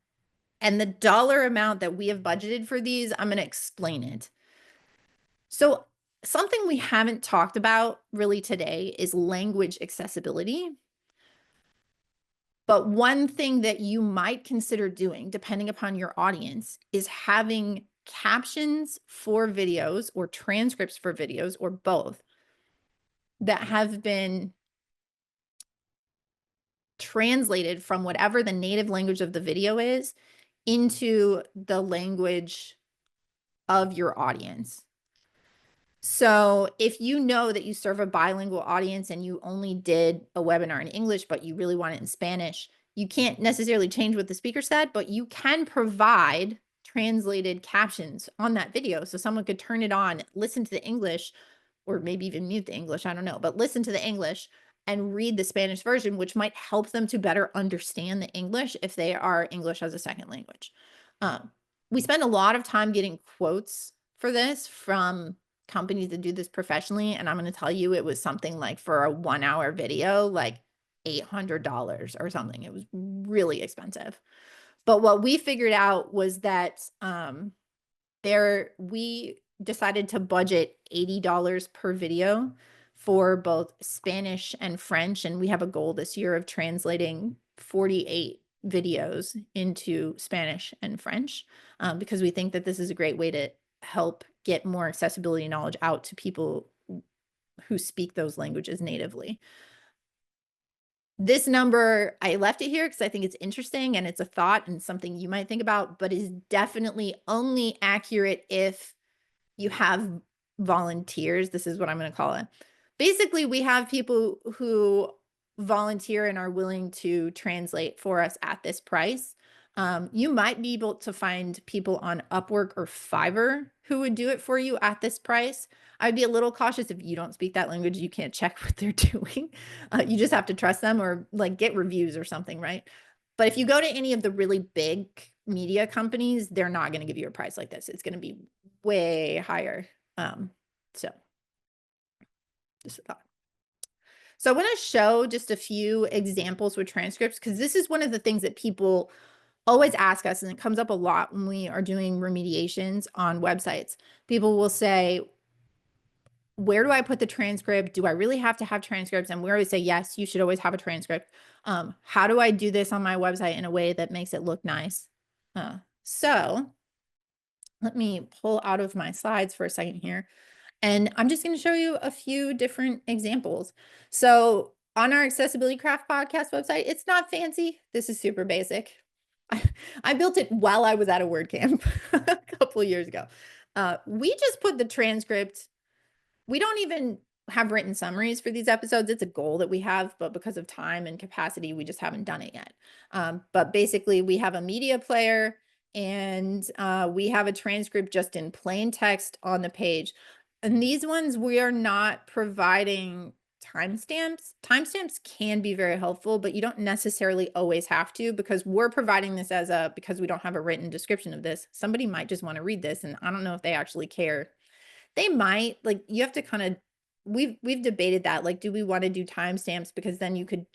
the dollar amount that we have budgeted for these, I'm going to explain it. So something we haven't talked about really today is language accessibility. But one thing that you might consider doing, depending upon your audience, is having captions for videos or transcripts for videos or both that have been translated from whatever the native language of the video is into the language of your audience. So if you know that you serve a bilingual audience and you only did a webinar in English, but you really want it in Spanish, you can't necessarily change what the speaker said, but you can provide translated captions on that video. So someone could turn it on, listen to the English, or maybe even mute the English, I don't know, but listen to the English and read the Spanish version, which might help them to better understand the English if they are English as a second language. We spend a lot of time getting quotes for this from companies that do this professionally, and I'm going to tell you, it was something like for a 1-hour video, like $800 or something. It was really expensive. But what we figured out was that we decided to budget $80 per video for both Spanish and French, and we have a goal this year of translating 48 videos into Spanish and French, because we think that this is a great way to help get more accessibility knowledge out to people who speak those languages natively. This number, I left it here because I think it's interesting and it's a thought and something you might think about, but is definitely only accurate if you have volunteers. This is what I'm going to call it. Basically, we have people who volunteer and are willing to translate for us at this price. You might be able to find people on Upwork or Fiverr who would do it for you at this price. I'd be a little cautious if you don't speak that language, you can't check what they're doing. You just have to trust them or like get reviews or something, right? But if you go to any of the really big media companies, they're not going to give you a price like this. It's going to be way higher. So just a thought. So I want to show just a few examples with transcripts, because this is one of the things that people always ask us, and it comes up a lot when we are doing remediations on websites. People will say, where do I put the transcript? Do I really have to have transcripts? And we always say, yes, you should always have a transcript. How do I do this on my website in a way that makes it look nice? So let me pull out of my slides for a second here. And I'm just going to show you a few different examples. So on our Accessibility Craft podcast website, it's not fancy. This is super basic. I built it while I was at a WordCamp a couple of years ago. We just put the transcript. We don't even have written summaries for these episodes. It's a goal that we have, but because of time and capacity, we just haven't done it yet. But basically, we have a media player, and we have a transcript just in plain text on the page. And these ones, we are not providing timestamps. Timestamps can be very helpful, but you don't necessarily always have to, because we're providing this as because we don't have a written description of this. Somebody might just want to read this, and I don't know if they actually care. They might, like, you have to kind of, we've debated that, like, do we want to do timestamps? Because then you could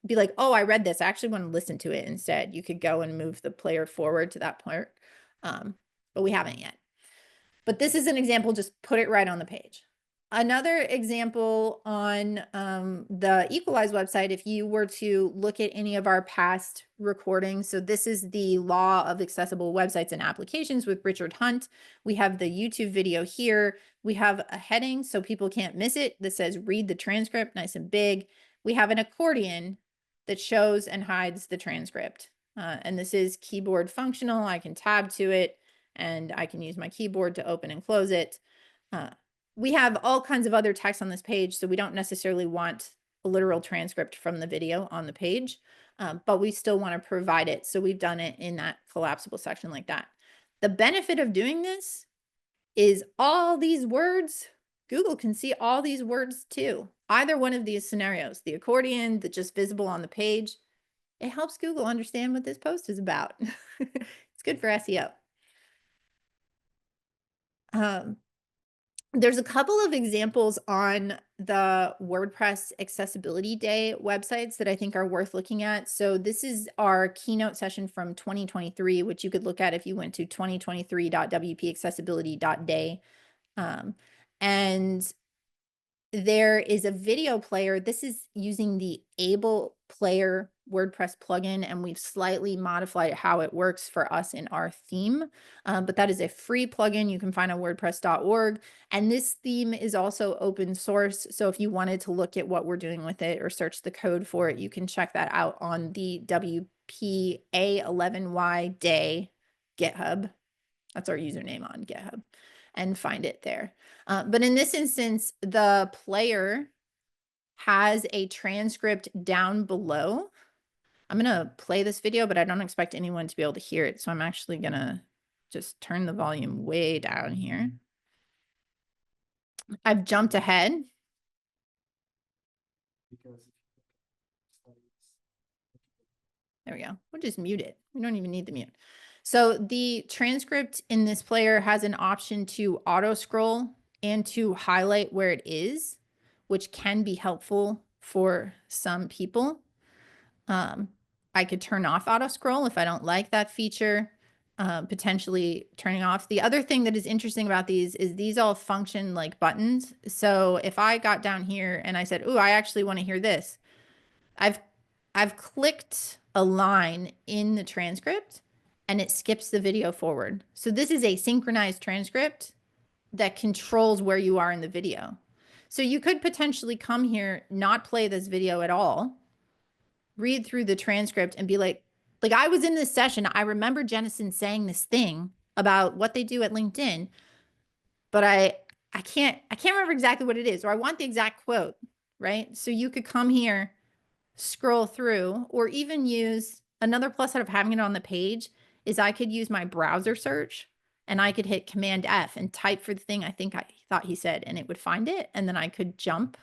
be like, oh, I read this, I actually want to listen to it instead. You could go and move the player forward to that part. But we haven't yet. But this is an example, just put it right on the page. Another example on the Equalize website, if you were to look at any of our past recordings, so this is the Law of Accessible Websites and Applications with Richard Hunt. We have the YouTube video here. We have a heading so people can't miss it that says read the transcript, nice and big. We have an accordion that shows and hides the transcript. And this is keyboard functional. I can tab to it, and I can use my keyboard to open and close it. We have all kinds of other text on this page, so we don't necessarily want a literal transcript from the video on the page, but we still want to provide it. So we've done it in that collapsible section like that. The benefit of doing this is all these words, Google can see all these words too. Either one of these scenarios, the accordion, the just visible on the page, it helps Google understand what this post is about. It's good for SEO. There's a couple of examples on the WordPress Accessibility Day websites that I think are worth looking at. So this is our keynote session from 2023, which you could look at if you went to 2023.wpaccessibility.day. And there is a video player. This is using the Able Player WordPress plugin, and we've slightly modified how it works for us in our theme. But that is a free plugin you can find on wordpress.org. And this theme is also open source. So if you wanted to look at what we're doing with it or search the code for it, you can check that out on the WPA11Y Day GitHub. That's our username on GitHub, and find it there. But in this instance, the player has a transcript down below. I'm going to play this video, but I don't expect anyone to be able to hear it. So I'm actually going to just turn the volume way down here. I've jumped ahead. There we go. We'll just mute it. We don't even need the mute. So the transcript in this player has an option to auto scroll and to highlight where it is, which can be helpful for some people. I could turn off auto scroll if I don't like that feature, potentially turning off. The other thing that is interesting about these is these all function like buttons. So if I got down here and I said, "Ooh, I actually want to hear this," I've clicked a line in the transcript and it skips the video forward. So this is a synchronized transcript that controls where you are in the video. So you could potentially come here, not play this video at all, read through the transcript and be like I was in this session. I remember Jennison saying this thing about what they do at LinkedIn, but I can't remember exactly what it is, or I want the exact quote, right? So you could come here, scroll through, or even use another plus out of having it on the page is I could use my browser search and I could hit Command F and type for the thing I thought he said, and it would find it. And then I could jump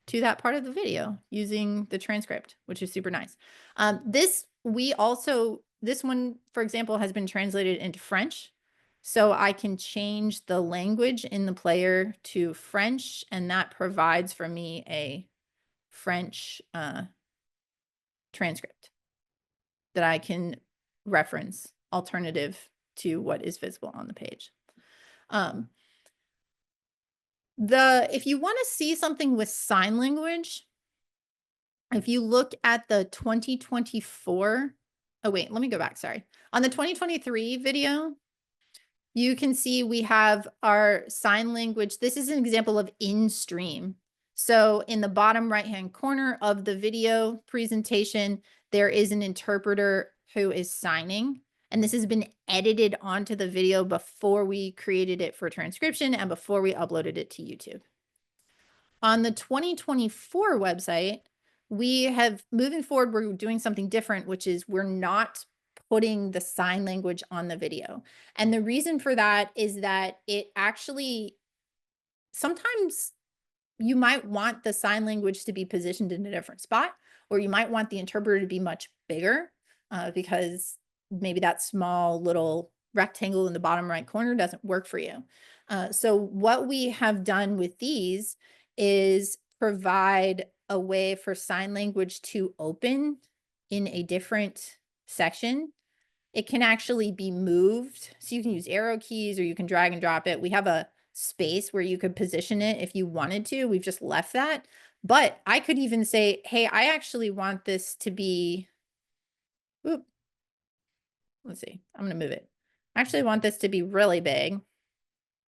to that part of the video using the transcript, which is super nice. This one, for example, has been translated into French. So I can change the language in the player to French, and that provides for me a French transcript that I can reference alternative to what is visible on the page. If you want to see something with sign language, if you look at the 2024, oh wait, let me go back, sorry. On the 2023 video, you can see we have our sign language. This is an example of in-stream. So in the bottom right-hand corner of the video presentation, there is an interpreter who is signing. And this has been edited onto the video before we created it for transcription and before we uploaded it to YouTube. On the 2024 website, we have, moving forward, we're doing something different, which is we're not putting the sign language on the video. And the reason for that is that it actually, sometimes you might want the sign language to be positioned in a different spot, or you might want the interpreter to be much bigger because maybe that small little rectangle in the bottom right corner doesn't work for you. So what we have done with these is provide a way for sign language to open in a different section. It can actually be moved. So you can use arrow keys or you can drag and drop it. We have a space where you could position it if you wanted to. We've just left that. But I could even say, hey, I actually want this to be, oop, let's see, I'm going to move it. I actually want this to be really big.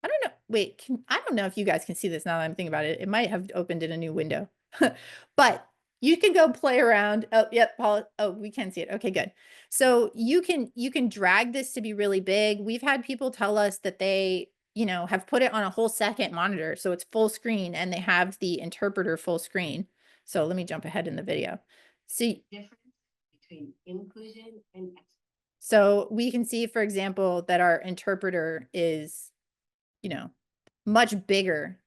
I don't know. Wait, I don't know if you guys can see this now that I'm thinking about it. It might have opened in a new window, but you can go play around. Oh, yep. Paul, oh, we can see it. Okay, good. So you can drag this to be really big. We've had people tell us that they, have put it on a whole second monitor. So it's full screen and they have the interpreter full screen. So let me jump ahead in the video. See,
Difference between inclusion and exclusion.
so we can see, for example, that our interpreter is, much bigger.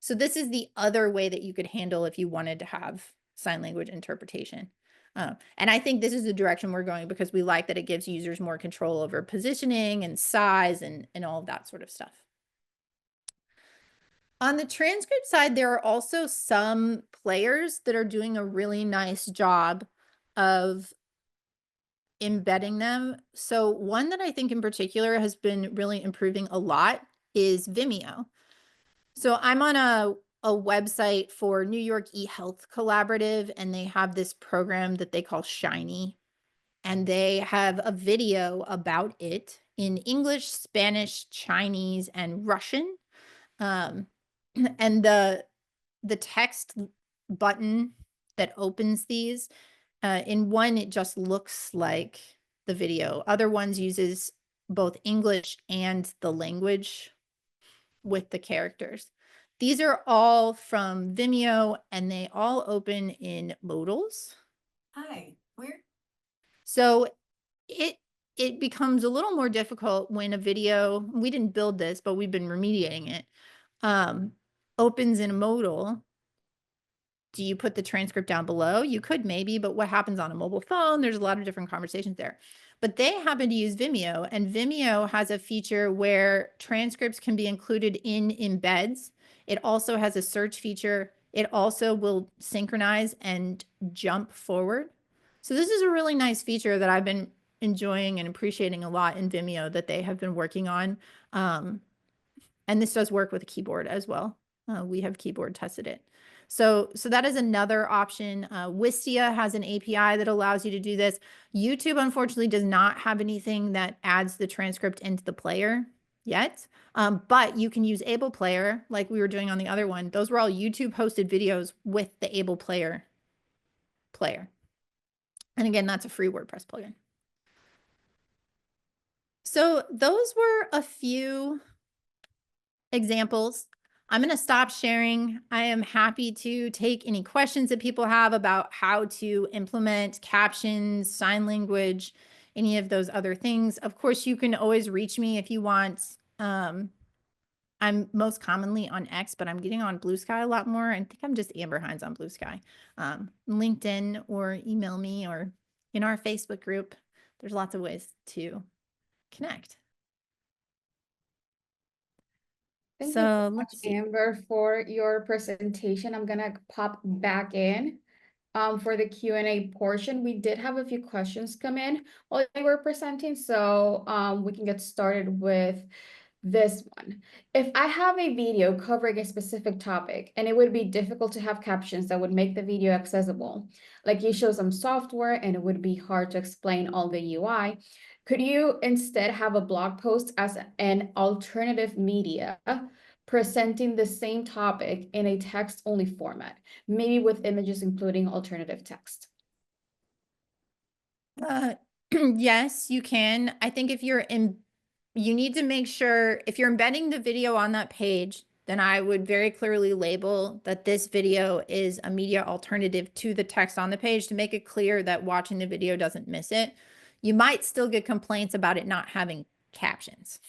So this is the other way that you could handle if you wanted to have sign language interpretation. And I think this is the direction we're going because we like that it gives users more control over positioning and size and all of that sort of stuff. On the transcript side, there are also some players that are doing a really nice job of embedding them. So one that I think in particular has been really improving a lot is Vimeo. So I'm on a website for New York eHealth Collaborative, and they have this program that they call Shiny, and they have a video about it in English, Spanish, Chinese, and Russian. And the text button that opens these, in one, it just looks like the video. Other ones uses both English and the language with the characters. These are all from Vimeo and they all open in modals.
Hi, where?
So it becomes a little more difficult when a video, we didn't build this, but we've been remediating it, opens in a modal. Do you put the transcript down below? You could maybe, but what happens on a mobile phone? There's a lot of different conversations there. But they happen to use Vimeo, and Vimeo has a feature where transcripts can be included in embeds. It also has a search feature. It also will synchronize and jump forward. So this is a really nice feature that I've been enjoying and appreciating a lot in Vimeo that they have been working on. And this does work with a keyboard as well. We have keyboard tested it. So that is another option. Wistia has an API that allows you to do this. YouTube, unfortunately, does not have anything that adds the transcript into the player yet. But you can use Able Player like we were doing on the other one. Those were all YouTube hosted videos with the Able Player player. And again, that's a free WordPress plugin. So those were a few examples. I'm going to stop sharing. I am happy to take any questions that people have about how to implement captions, sign language, any of those other things. Of course, you can always reach me if you want. I'm most commonly on X, but I'm getting on Blue Sky a lot more. I think I'm just Amber Hinds on Blue Sky. LinkedIn, or email me, or in our Facebook group. There's lots of ways to connect.
Thank you
So
so much,
let's see.
Amber, for your presentation. I'm gonna pop back in for the Q&A portion. We did have a few questions come in while they were presenting, so we can get started with this one. If I have a video covering a specific topic and it would be difficult to have captions that would make the video accessible, like you show some software and it would be hard to explain all the UI, could you instead have a blog post as an alternative media presenting the same topic in a text-only format, maybe with images including alternative text?
Yes, you can. I think if you're in, you need to make sure if you're embedding the video on that page, then I would very clearly label that this video is a media alternative to the text on the page to make it clear that watching the video doesn't miss it. You might still get complaints about it not having captions.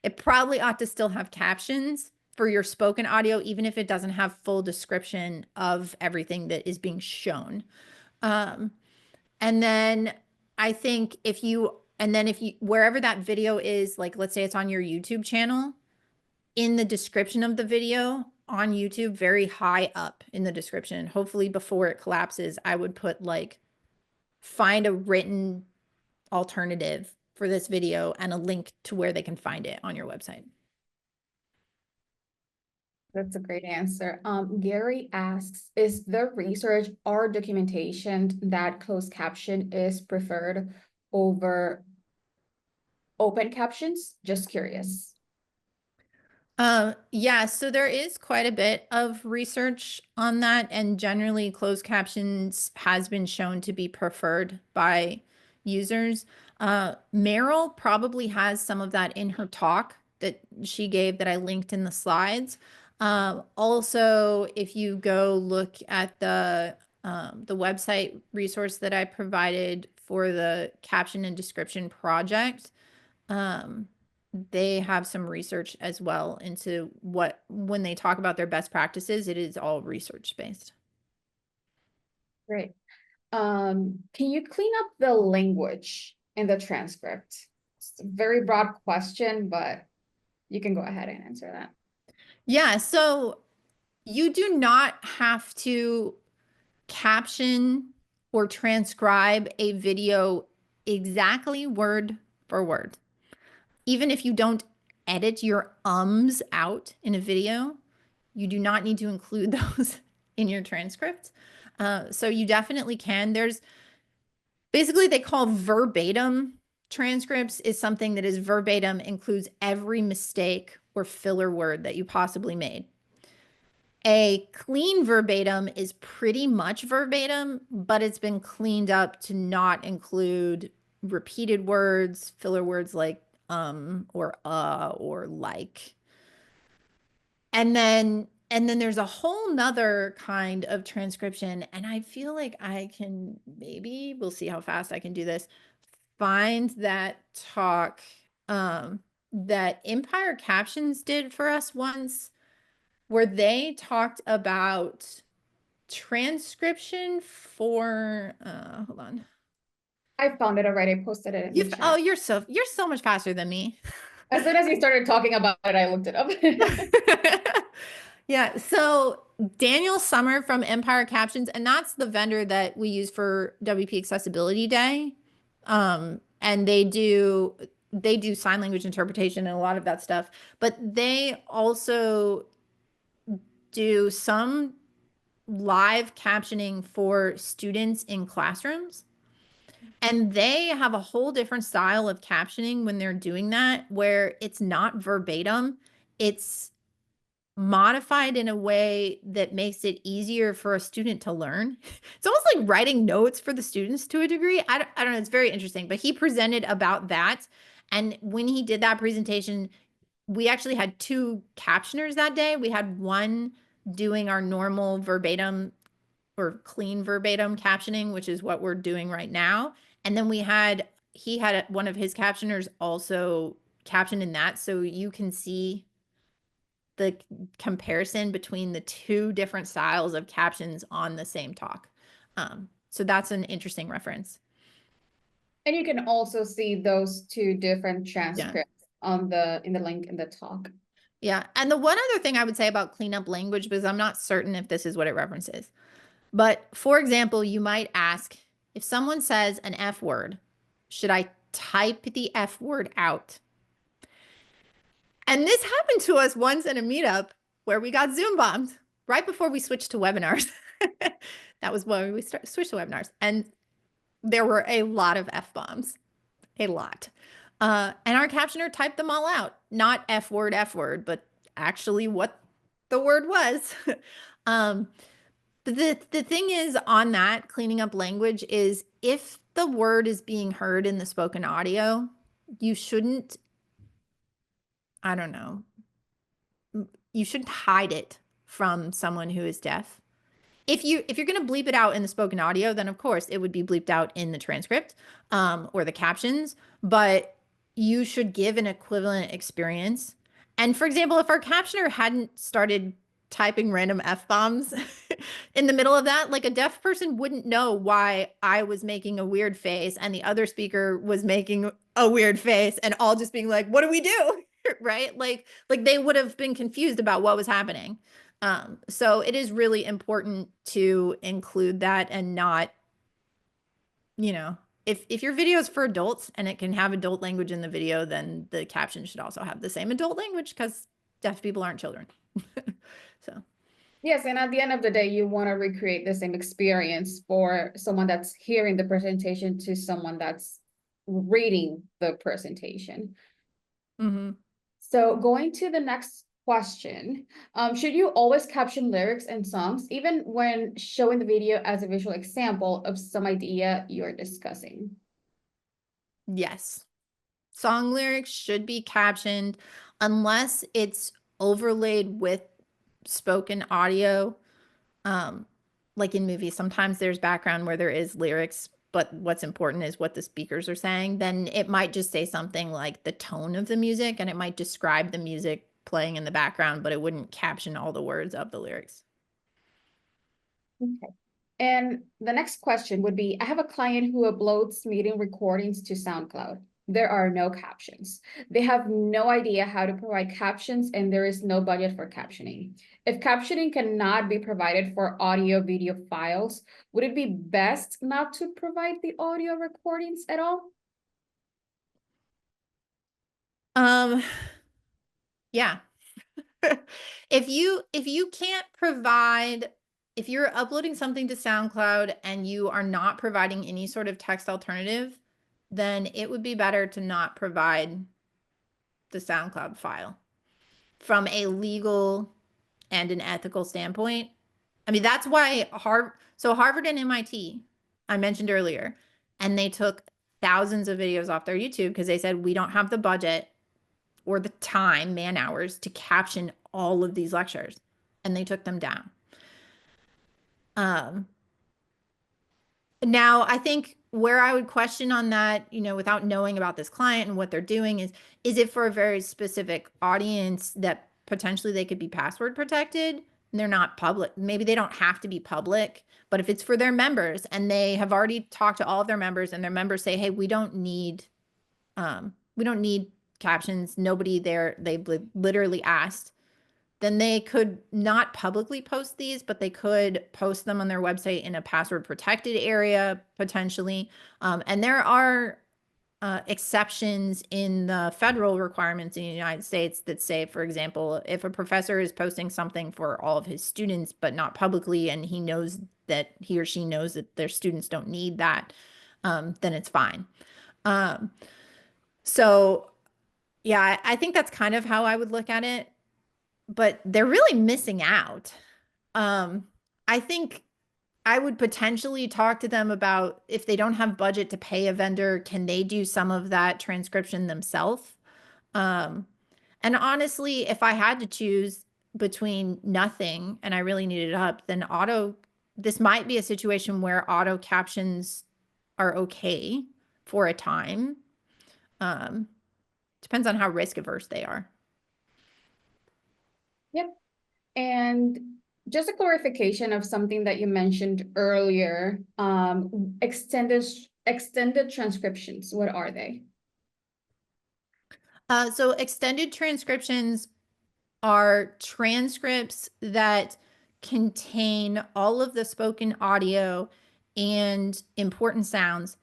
It probably ought to still have captions for your spoken audio, even if it doesn't have full description of everything that is being shown. And then I think if you, wherever that video is, like, let's say it's on your YouTube channel, in the description of the video on YouTube, very high up in the description, hopefully before it collapses, I would put like, find a written alternative for this video and a link to where they can find it on your website.
That's a great answer. Gary asks, is there research or documentation that closed caption is preferred over open captions? Just curious.
Yeah, so there is quite a bit of research on that, and generally closed captions has been shown to be preferred by users. Meryl probably has some of that in her talk that she gave that I linked in the slides. Also, if you go look at the website resource that I provided for the caption and description project, they have some research as well into when they talk about their best practices, it is all research based.
Great. Can you clean up the language in the transcript? It's a very broad question, but you can go ahead and answer that.
Yeah, so you do not have to caption or transcribe a video exactly word for word. Even if you don't edit your ums out in a video, you do not need to include those in your transcript. So you definitely can. There's basically, they call verbatim transcripts is something that is verbatim, includes every mistake or filler word that you possibly made. A clean verbatim is pretty much verbatim, but it's been cleaned up to not include repeated words, filler words like or like. And then there's a whole nother kind of transcription, and I feel like I can, maybe we'll see how fast I can do this, find that talk that Empire Captions did for us once, where they talked about transcription for hold on.
I found it already. I posted it in the chat.
Oh, you're so much faster than me.
As soon as you started talking about it, I looked it up.
Yeah, so Daniel Summer from Empire Captions, and that's the vendor that we use for WP Accessibility Day. And they do sign language interpretation and a lot of that stuff, but they also do some live captioning for students in classrooms. And they have a whole different style of captioning when they're doing that, where it's not verbatim, it's modified in a way that makes it easier for a student to learn. It's almost like writing notes for the students to a degree. I don't know, it's very interesting, but he presented about that. And when he did that presentation, we actually had two captioners that day. We had one doing our normal verbatim or clean verbatim captioning, which is what we're doing right now. And then he had one of his captioners also caption in that. So you can see the comparison between the two different styles of captions on the same talk. So that's an interesting reference.
And you can also see those two different transcripts in the link in the talk.
Yeah. And the one other thing I would say about cleanup language, because I'm not certain if this is what it references, but for example, you might ask if someone says an F word, should I type the F word out? And this happened to us once in a meetup where we got Zoom bombed right before we switched to webinars. That was when we switched to webinars. And there were a lot of F bombs, a lot. And our captioner typed them all out, not F word, but actually what the word was. The thing is on that cleaning up language is if the word is being heard in the spoken audio, you shouldn't, I don't know, you shouldn't hide it from someone who is deaf. If you're going to bleep it out in the spoken audio, then of course it would be bleeped out in the transcript or the captions, but you should give an equivalent experience. And for example, if our captioner hadn't started typing random F-bombs in the middle of that, like a deaf person wouldn't know why I was making a weird face and the other speaker was making a weird face and all just being like, what do we do? Right? Like they would have been confused about what was happening. So it is really important to include that and not, if your video is for adults and it can have adult language in the video, then the caption should also have the same adult language because deaf people aren't children. So.
Yes, and at the end of the day, you want to recreate the same experience for someone that's hearing the presentation to someone that's reading the presentation.
Mm-hmm.
So going to the next question, should you always caption lyrics and songs, even when showing the video as a visual example of some idea you're discussing?
Yes. Song lyrics should be captioned unless it's overlaid with spoken audio. Like in movies, sometimes there's background where there is lyrics, but what's important is what the speakers are saying. Then it might just say something like the tone of the music, and it might describe the music playing in the background, but it wouldn't caption all the words of the lyrics.
Okay. And the next question would be, I have a client who uploads meeting recordings to SoundCloud. There are no captions. They have no idea how to provide captions and there is no budget for captioning. If captioning cannot be provided for audio video files, would it be best not to provide the audio recordings at all?
Yeah. If you can't provide, if you're uploading something to SoundCloud and you are not providing any sort of text alternative, then it would be better to not provide the SoundCloud file from a legal and an ethical standpoint. I mean, that's why Harvard and MIT, I mentioned earlier, and they took thousands of videos off their YouTube because they said, we don't have the budget or the time, man hours, to caption all of these lectures. And they took them down. Now, I think where I would question on that, without knowing about this client and what they're doing is it for a very specific audience that potentially they could be password protected and they're not public? Maybe they don't have to be public, but if it's for their members and they have already talked to all of their members and their members say, hey, we don't need captions. Nobody there, they literally asked, then they could not publicly post these, but they could post them on their website in a password protected area potentially. And there are exceptions in the federal requirements in the United States that say, for example, if a professor is posting something for all of his students, but not publicly, and he knows that he or she knows that their students don't need that, then it's fine. So yeah, I think that's kind of how I would look at it, but they're really missing out. I think I would potentially talk to them about if they don't have budget to pay a vendor, can they do some of that transcription themselves? And honestly, if I had to choose between nothing and I really needed it up, then this might be a situation where auto captions are okay for a time. Depends on how risk averse they are.
Yep. And just a clarification of something that you mentioned earlier, extended transcriptions, what are they?
So extended transcriptions are transcripts that contain all of the spoken audio and important sounds,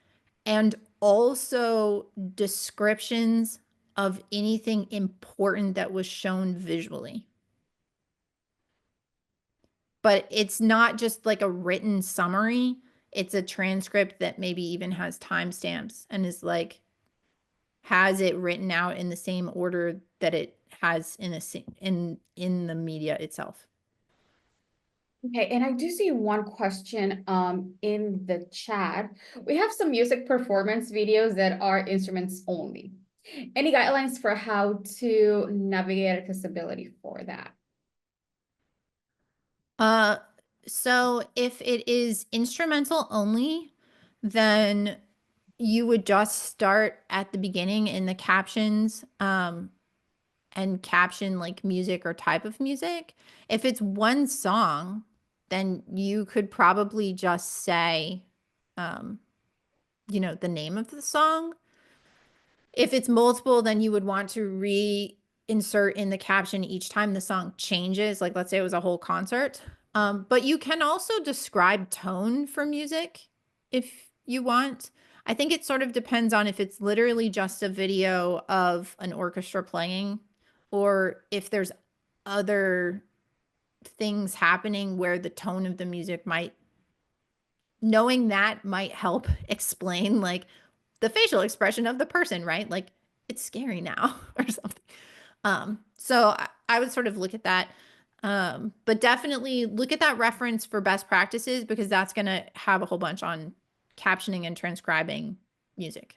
and also descriptions of anything important that was shown visually. But it's not just like a written summary. It's a transcript that maybe even has timestamps and is like, has it written out in the same order that it has in in the media itself.
Okay, and I do see one question in the chat. We have some music performance videos that are instruments only. Any guidelines for how to navigate accessibility for that?
So if it is instrumental only, then you would just start at the beginning in the captions, and caption like music or type of music. If it's one song, then you could probably just say, the name of the song. If it's multiple, then you would want to reinsert in the caption each time the song changes. Like, let's say it was a whole concert. But you can also describe tone for music if you want. I think it sort of depends on if it's literally just a video of an orchestra playing, or if there's other things happening where the tone of the music knowing that might help explain like the facial expression of the person, right? Like, it's scary now or something. So I would sort of look at that. But definitely look at that reference for best practices, because that's going to have a whole bunch on captioning and transcribing music.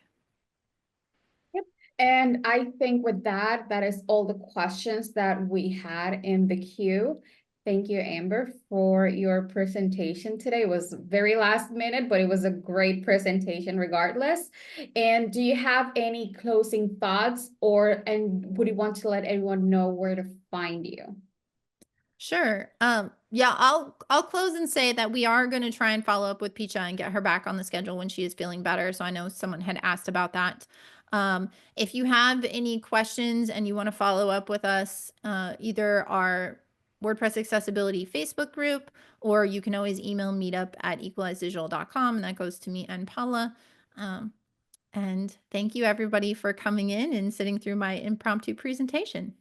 Yep. And I think with that, that is all the questions that we had in the queue. Thank you, Amber, for your presentation today. It was very last minute, but it was a great presentation regardless. And do you have any closing thoughts, and would you want to let everyone know where to find you?
Sure. Yeah, I'll close and say that we are going to try and follow up with Picha and get her back on the schedule when she is feeling better. So I know someone had asked about that. If you have any questions and you want to follow up with us, either our WordPress accessibility Facebook group, or you can always email meetup@equalizedigital.com, and that goes to me and Paula. And thank you everybody for coming in and sitting through my impromptu presentation.